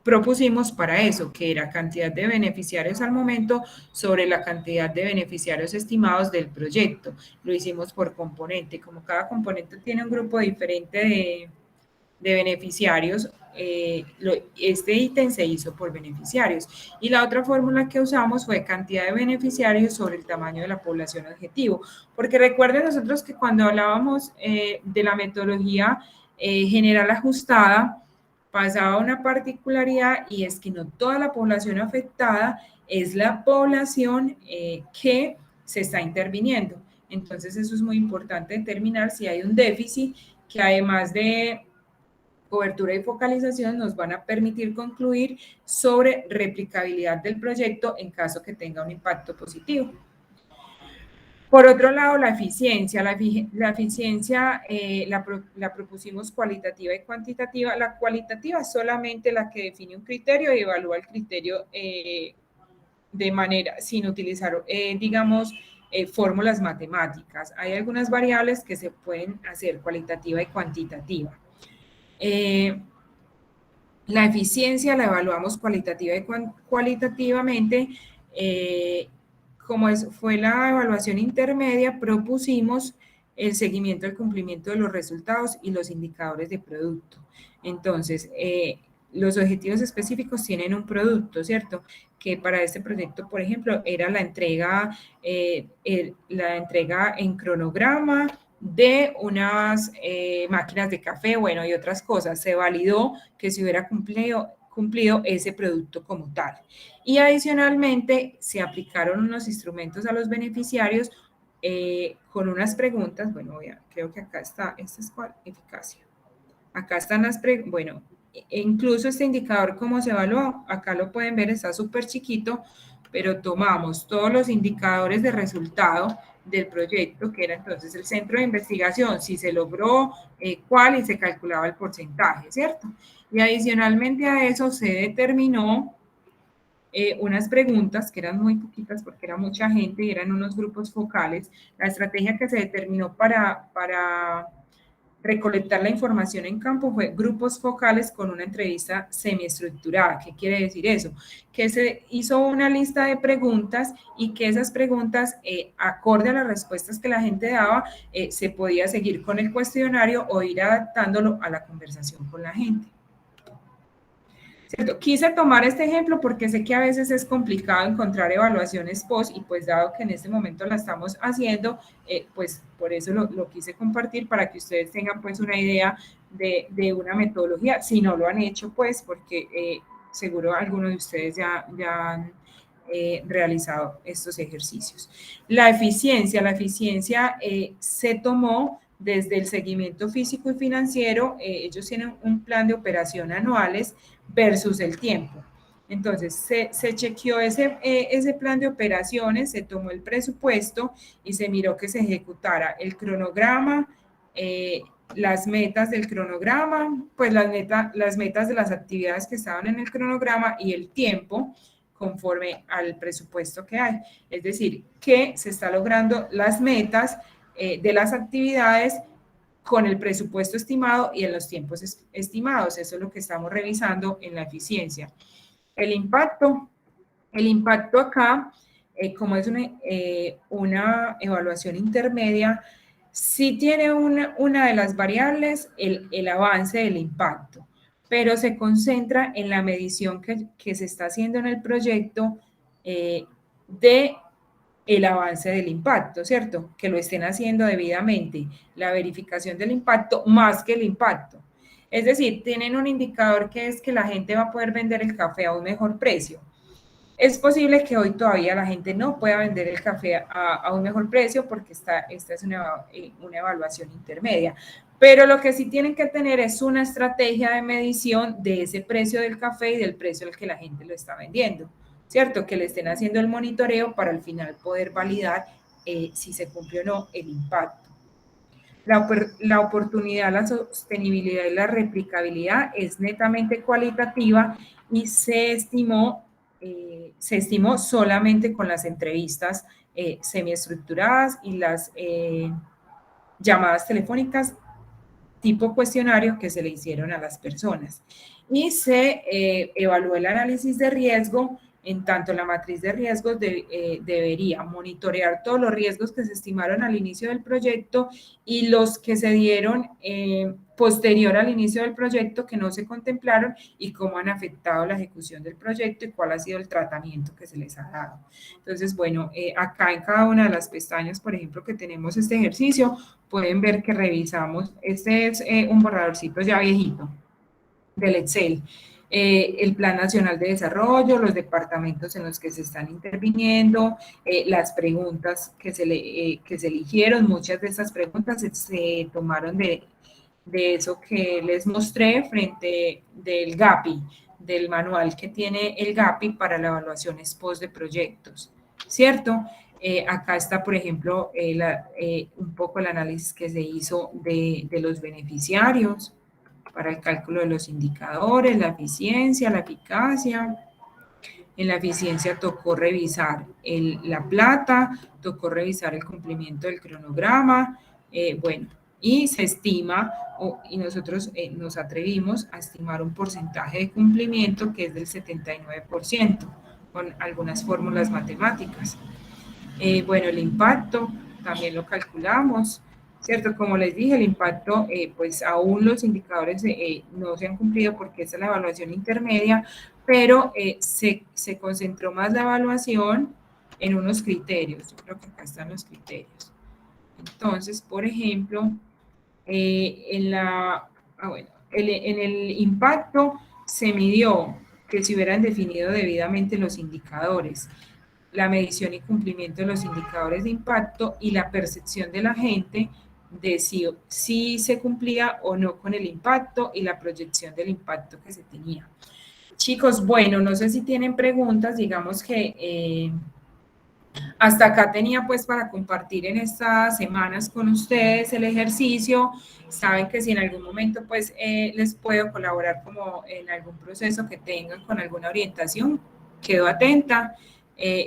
S1: propusimos para eso, que era cantidad de beneficiarios al momento sobre la cantidad de beneficiarios estimados del proyecto. Lo hicimos por componente. Como cada componente tiene un grupo diferente de beneficiarios, este ítem se hizo por beneficiarios. Y la otra fórmula que usamos fue cantidad de beneficiarios sobre el tamaño de la población objetivo. Porque recuerden nosotros que cuando hablábamos de la metodología general ajustada, pasaba una particularidad y es que no toda la población afectada es la población que se está interviniendo. Entonces eso es muy importante determinar si hay un déficit que además cobertura y focalización nos van a permitir concluir sobre replicabilidad del proyecto en caso que tenga un impacto positivo. Por otro lado, la eficiencia. La eficiencia la propusimos cualitativa y cuantitativa. La cualitativa es solamente la que define un criterio y evalúa el criterio de manera, sin utilizar, digamos, fórmulas matemáticas. Hay algunas variables que se pueden hacer cualitativa y cuantitativa. La eficiencia la evaluamos cualitativa y cualitativamente. Como fue la evaluación intermedia, propusimos el seguimiento del cumplimiento de los resultados y los indicadores de producto. Entonces, los objetivos específicos tienen un producto, ¿cierto? Que para este proyecto, por ejemplo, era la entrega en cronograma de unas máquinas de café, bueno, y otras cosas. Se validó que se hubiera cumplido ese producto como tal. Y adicionalmente se aplicaron unos instrumentos a los beneficiarios con unas preguntas. Bueno, creo que acá está, esta es cuál, eficacia. Acá están las preguntas, bueno, incluso este indicador, ¿cómo se evaluó? Acá lo pueden ver, está súper chiquito, pero tomamos todos los indicadores de resultado del proyecto, que era entonces el centro de investigación, si se logró, cuál, y se calculaba el porcentaje, ¿cierto? Y adicionalmente a eso se determinó unas preguntas que eran muy poquitas porque era mucha gente y eran unos grupos focales. La estrategia que se determinó para recolectar la información en campo fue grupos focales con una entrevista semiestructurada. ¿Qué quiere decir eso? Que se hizo una lista de preguntas y que esas preguntas, acorde a las respuestas que la gente daba, se podía seguir con el cuestionario o ir adaptándolo a la conversación con la gente. ¿Cierto? Quise tomar este ejemplo porque sé que a veces es complicado encontrar evaluaciones post y pues dado que en este momento la estamos haciendo, pues por eso lo quise compartir para que ustedes tengan pues una idea de una metodología, si no lo han hecho pues porque seguro algunos de ustedes ya han realizado estos ejercicios. La eficiencia se tomó desde el seguimiento físico y financiero. Ellos tienen un plan de operación anuales versus el tiempo. Entonces, se chequeó ese plan de operaciones, se tomó el presupuesto y se miró que se ejecutara el cronograma, las metas del cronograma, pues las metas de las actividades que estaban en el cronograma y el tiempo conforme al presupuesto que hay. Es decir, que se está logrando las metas de las actividades con el presupuesto estimado y en los tiempos estimados. Eso es lo que estamos revisando en la eficiencia. El impacto acá, como es una evaluación intermedia, sí tiene una de las variables, el avance del impacto, pero se concentra en la medición que se está haciendo en el proyecto de el avance del impacto, ¿cierto? Que lo estén haciendo debidamente, la verificación del impacto más que el impacto. Es decir, tienen un indicador que es que la gente va a poder vender el café a un mejor precio. Es posible que hoy todavía la gente no pueda vender el café a un mejor precio porque esta es una evaluación intermedia. Pero lo que sí tienen que tener es una estrategia de medición de ese precio del café y del precio al que la gente lo está vendiendo, ¿cierto? Que le estén haciendo el monitoreo para al final poder validar si se cumple o no el impacto. La oportunidad, la sostenibilidad y la replicabilidad es netamente cualitativa y se estimó solamente con las entrevistas semiestructuradas y las llamadas telefónicas tipo cuestionario que se le hicieron a las personas. Y se evaluó el análisis de riesgo. En tanto, la matriz de riesgos debería monitorear todos los riesgos que se estimaron al inicio del proyecto y los que se dieron posterior al inicio del proyecto que no se contemplaron y cómo han afectado la ejecución del proyecto y cuál ha sido el tratamiento que se les ha dado. Entonces, bueno, acá en cada una de las pestañas, por ejemplo, que tenemos este ejercicio, pueden ver que revisamos, este es un borradorcito ya viejito del Excel, el Plan Nacional de Desarrollo, los departamentos en los que se están interviniendo, las preguntas que se eligieron, muchas de esas preguntas se tomaron de eso que les mostré frente del GAPI, del manual que tiene el GAPI para la evaluación ex post de proyectos, ¿cierto? Acá está, por ejemplo, un poco el análisis que se hizo de los beneficiarios para el cálculo de los indicadores, la eficiencia, la eficacia. En la eficiencia tocó revisar la plata, tocó revisar el cumplimiento del cronograma, bueno, y se estima, y nosotros nos atrevimos a estimar un porcentaje de cumplimiento que es del 79%, con algunas fórmulas matemáticas. Bueno, el impacto también lo calculamos, ¿cierto? Como les dije, el impacto, pues aún los indicadores no se han cumplido porque esta es la evaluación intermedia, pero se concentró más la evaluación en unos criterios. Yo creo que acá están los criterios. Entonces, por ejemplo, en el impacto se midió que se hubieran definido debidamente los indicadores, la medición y cumplimiento de los indicadores de impacto y la percepción de la gente de si se cumplía o no con el impacto y la proyección del impacto que se tenía. Chicos, bueno, no sé si tienen preguntas, digamos que hasta acá tenía pues para compartir en estas semanas con ustedes el ejercicio. Saben que si en algún momento pues les puedo colaborar como en algún proceso que tengan con alguna orientación, quedo atenta.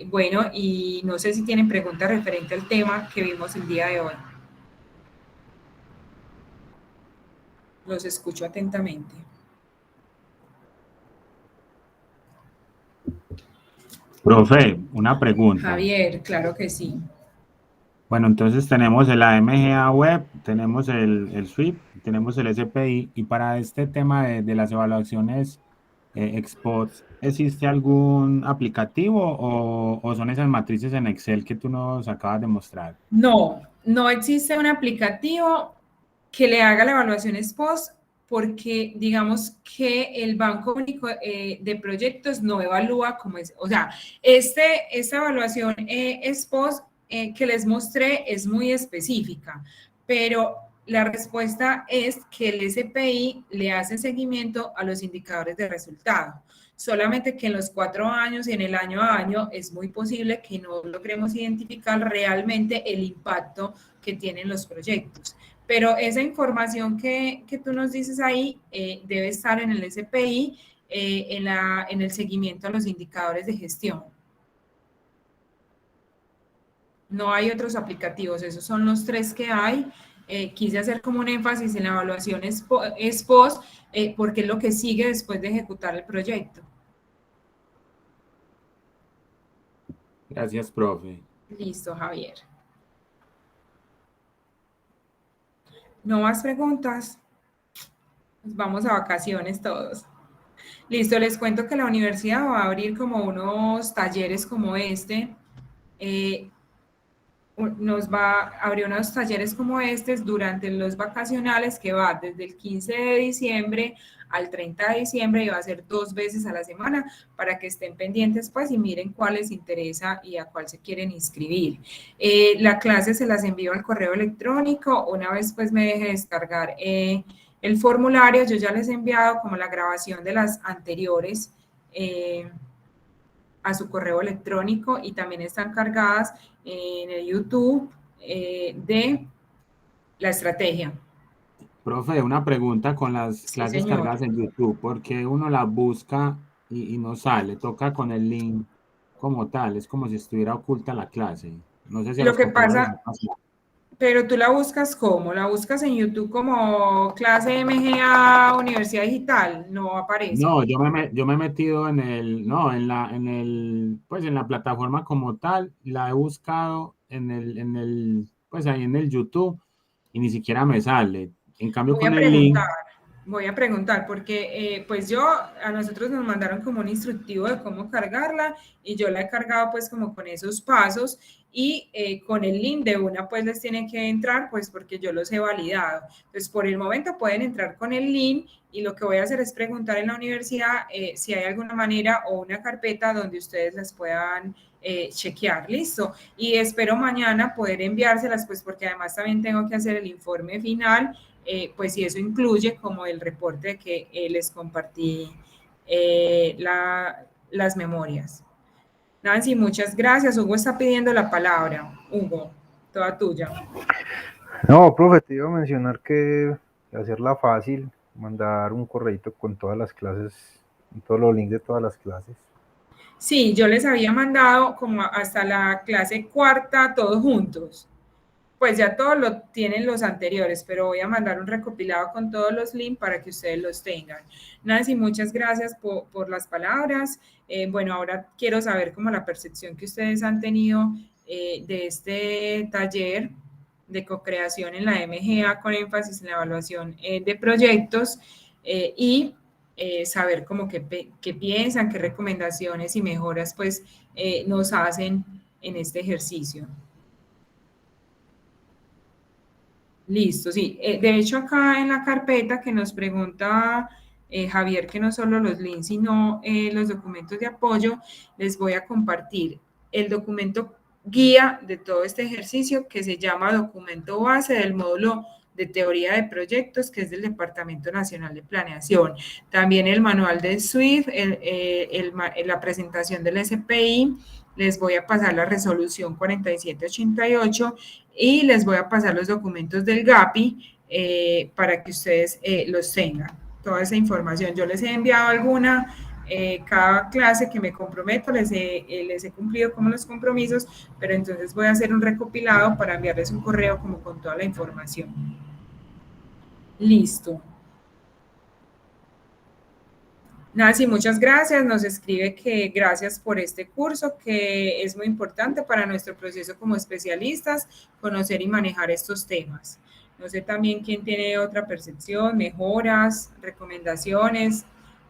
S1: Bueno, y no sé si tienen preguntas referente al tema que vimos el día de hoy. Los escucho atentamente.
S2: Profe, una pregunta.
S1: Javier, claro que sí.
S2: Bueno, entonces tenemos el AMGA Web, tenemos el SWIP, tenemos el SPI, y para este tema de las evaluaciones ex post, ¿existe algún aplicativo o son esas matrices en Excel que tú nos acabas de mostrar?
S1: No, no existe un aplicativo que le haga la evaluación ex post porque digamos que el Banco Único de Proyectos no evalúa como es, o sea, esta evaluación ex post que les mostré es muy específica, pero la respuesta es que el SPI le hace seguimiento a los indicadores de resultado. Solamente que en los 4 años y en el año a año es muy posible que no logremos identificar realmente el impacto que tienen los proyectos. Pero esa información que tú nos dices ahí debe estar en el SPI, en el seguimiento a los indicadores de gestión. No hay otros aplicativos, esos son los 3 que hay. Quise hacer como un énfasis en la evaluación ex post, porque es lo que sigue después de ejecutar el proyecto.
S2: Gracias, profe.
S1: Listo, Javier. ¿No más preguntas? Pues vamos a vacaciones todos. Listo, les cuento que la universidad va a abrir como unos talleres como este. Nos va a abrir unos talleres como estos durante los vacacionales que va desde el 15 de diciembre al 30 de diciembre y va a ser 2 veces a la semana para que estén pendientes pues y miren cuál les interesa y a cuál se quieren inscribir. La clase se las envío al correo electrónico, una vez pues me deje descargar el formulario, yo ya les he enviado como la grabación de las anteriores a su correo electrónico y también están cargadas en el YouTube de la estrategia.
S2: Profe, una pregunta con las
S1: Sí,
S2: clases
S1: señor.
S2: cargadas en YouTube, ¿por qué uno las busca y no sale? Toca con el link como tal, es como si estuviera oculta la clase. No sé si a
S1: Lo
S2: los
S1: que
S2: compañeros les
S1: pasa,
S2: ha pasado.
S1: pero tú la buscas ¿cómo? ¿La buscas en YouTube como clase MGA Universidad Digital? No aparece.
S2: No, yo me he metido en el, no, pues en la plataforma como tal, la he buscado pues ahí en el YouTube y ni siquiera me sale. En cambio
S1: Voy
S2: con
S1: a
S2: el link,
S1: preguntar, voy a preguntar, porque pues a nosotros nos mandaron como un instructivo de cómo cargarla y yo la he cargado pues como con esos pasos y con el link de una pues les tienen que entrar pues porque yo los he validado. Entonces por el momento pueden entrar con el link y lo que voy a hacer es preguntar en la universidad si hay alguna manera o una carpeta donde ustedes las puedan chequear, listo. Y espero mañana poder enviárselas, pues porque además también tengo que hacer el informe final, pues y eso incluye como el reporte que les compartí las memorias. Nancy, muchas gracias. Hugo está pidiendo la palabra. Hugo, toda tuya.
S3: No, profe, te iba a mencionar que hacerla fácil, mandar un correito con todas las clases, todos los links de todas las clases.
S1: Sí, yo les había mandado como hasta la clase cuarta, todos juntos. Pues ya todos lo tienen los anteriores, pero voy a mandar un recopilado con todos los links para que ustedes los tengan. Nancy, muchas gracias por las palabras. Bueno, ahora quiero saber cómo la percepción que ustedes han tenido de este taller de co-creación en la MGA con énfasis en la evaluación de proyectos y saber cómo qué piensan, qué recomendaciones y mejoras pues nos hacen en este ejercicio. Listo, sí. De hecho, acá en la carpeta que nos pregunta Javier, que no solo los links, sino los documentos de apoyo, les voy a compartir el documento guía de todo este ejercicio que se llama documento base del módulo de teoría de proyectos, que es del Departamento Nacional de Planeación. También el manual de SWIFT, la presentación del SPI, les voy a pasar la resolución 4788 y les voy a pasar los documentos del GAPI para que ustedes los tengan. Toda esa información. Yo les he enviado alguna, cada clase que me comprometo, les he cumplido como los compromisos, pero entonces voy a hacer un recopilado para enviarles un correo como con toda la información. Listo. Nancy, muchas gracias. Nos escribe que gracias por este curso, que es muy importante para nuestro proceso como especialistas, conocer y manejar estos temas. No sé también quién tiene otra percepción, mejoras, recomendaciones,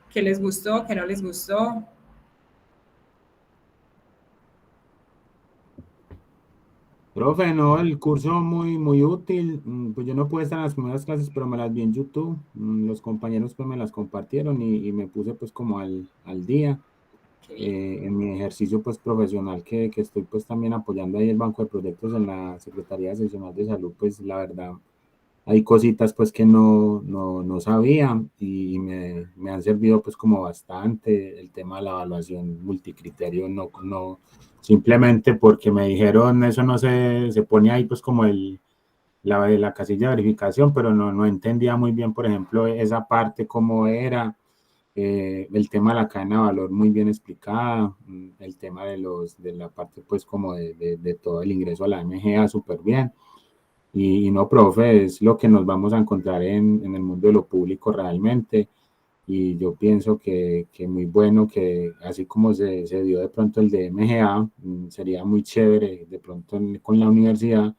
S1: qué les gustó, qué no les gustó.
S4: Profe, no, el curso muy útil. Pues yo no pude estar en las primeras clases, pero me las vi en YouTube. Los compañeros pues me las compartieron y me puse pues como al día en mi ejercicio pues profesional que estoy pues también apoyando ahí el Banco de Proyectos en la Secretaría Seccional de Salud. Pues la verdad hay cositas pues que no sabía y me han servido pues como bastante el tema de la evaluación multicriterio, no simplemente porque me dijeron eso no se pone ahí pues como la casilla de verificación, pero no entendía muy bien, por ejemplo, esa parte cómo era, el tema de la cadena de valor muy bien explicada, el tema de la parte pues como de todo el ingreso a la MGA súper bien. Y no, profe, es lo que nos vamos a encontrar en el mundo de lo público realmente. Y yo pienso que muy bueno que así como se dio de pronto el de MGA, sería muy chévere de pronto con la universidad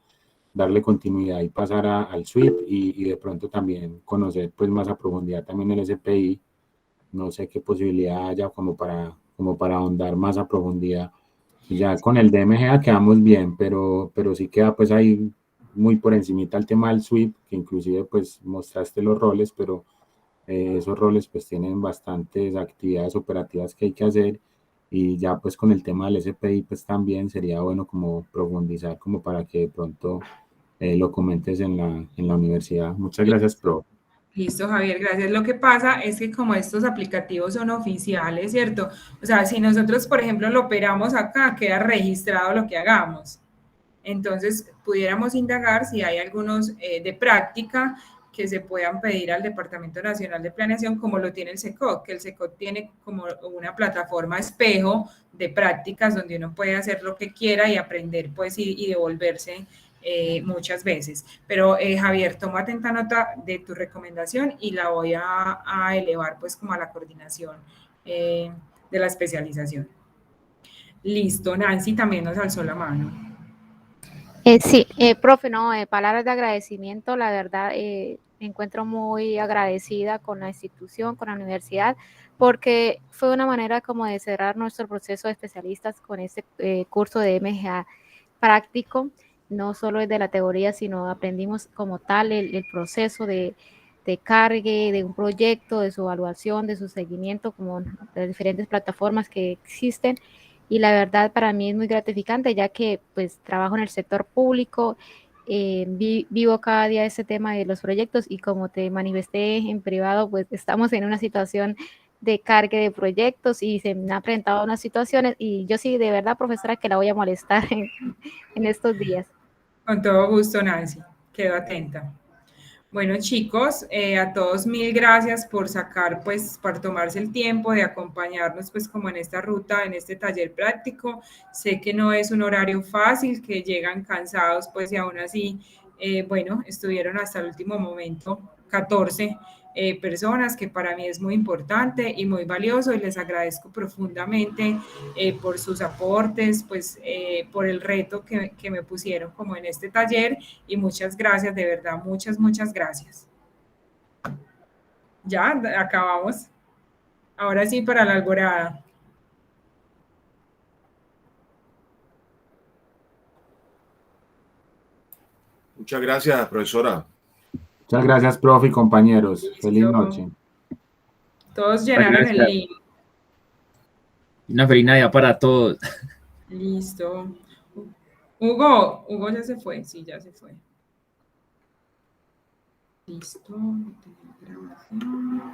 S4: darle continuidad y pasar al SWIP y de pronto también conocer pues más a profundidad también el SPI. No sé qué posibilidad haya como para ahondar más a profundidad. Ya con el DMGA quedamos bien, pero sí queda pues ahí muy por encimita el tema del SWIP, que inclusive pues mostraste los roles, pero esos roles pues tienen bastantes actividades operativas que hay que hacer y ya pues con el tema del SPI pues también sería bueno como profundizar como para que de pronto lo comentes en la universidad. Muchas gracias, profe.
S1: Listo, Javier, gracias. Lo que pasa es que como estos aplicativos son oficiales, ¿cierto? O sea, si nosotros, por ejemplo, lo operamos acá, queda registrado lo que hagamos. Entonces, pudiéramos indagar si hay algunos de práctica que se puedan pedir al Departamento Nacional de Planeación, como lo tiene el SECOT, que el SECOT tiene como una plataforma espejo de prácticas donde uno puede hacer lo que quiera y aprender, pues, y devolverse muchas veces. Pero, Javier, toma atenta nota de tu recomendación y la voy a elevar, pues, como a la coordinación de la especialización. Listo, Nancy también nos alzó la mano.
S5: Sí, profe, no, palabras de agradecimiento, la verdad, me encuentro muy agradecida con la institución, con la universidad, porque fue una manera como de cerrar nuestro proceso de especialistas con este curso de MGA práctico, no solo es de la teoría, sino aprendimos como tal el proceso de cargue de un proyecto, de su evaluación, de su seguimiento, como las diferentes plataformas que existen. y la verdad para mí es muy gratificante, ya que pues trabajo en el sector público, vivo cada día este tema de los proyectos y como te manifesté en privado, pues estamos en una situación de cargue de proyectos y se me han presentado unas situaciones y yo sí, de verdad, profesora, que la voy a molestar en estos días.
S1: Con todo gusto, Nancy. Quedo atenta. Bueno, chicos, a todos mil gracias por sacar, pues, por tomarse el tiempo de acompañarnos, pues, como en esta ruta, en este taller práctico. Sé que no es un horario fácil, que llegan cansados, pues, y aún así, bueno, estuvieron hasta el último momento 14 personas, que para mí es muy importante y muy valioso, y les agradezco profundamente por sus aportes, pues, por el reto que me pusieron como en este taller, y muchas gracias, de verdad, muchas gracias. Ya, acabamos. Ahora sí, para la alborada.
S6: Muchas gracias, profesora.
S4: Muchas gracias, profe y compañeros. Feliz
S1: Listo.
S4: noche.
S1: Todos llenaron el link.
S7: Una feliz Navidad para todos.
S1: Listo. Hugo ya se fue, sí, ya se fue. Listo. Grabación.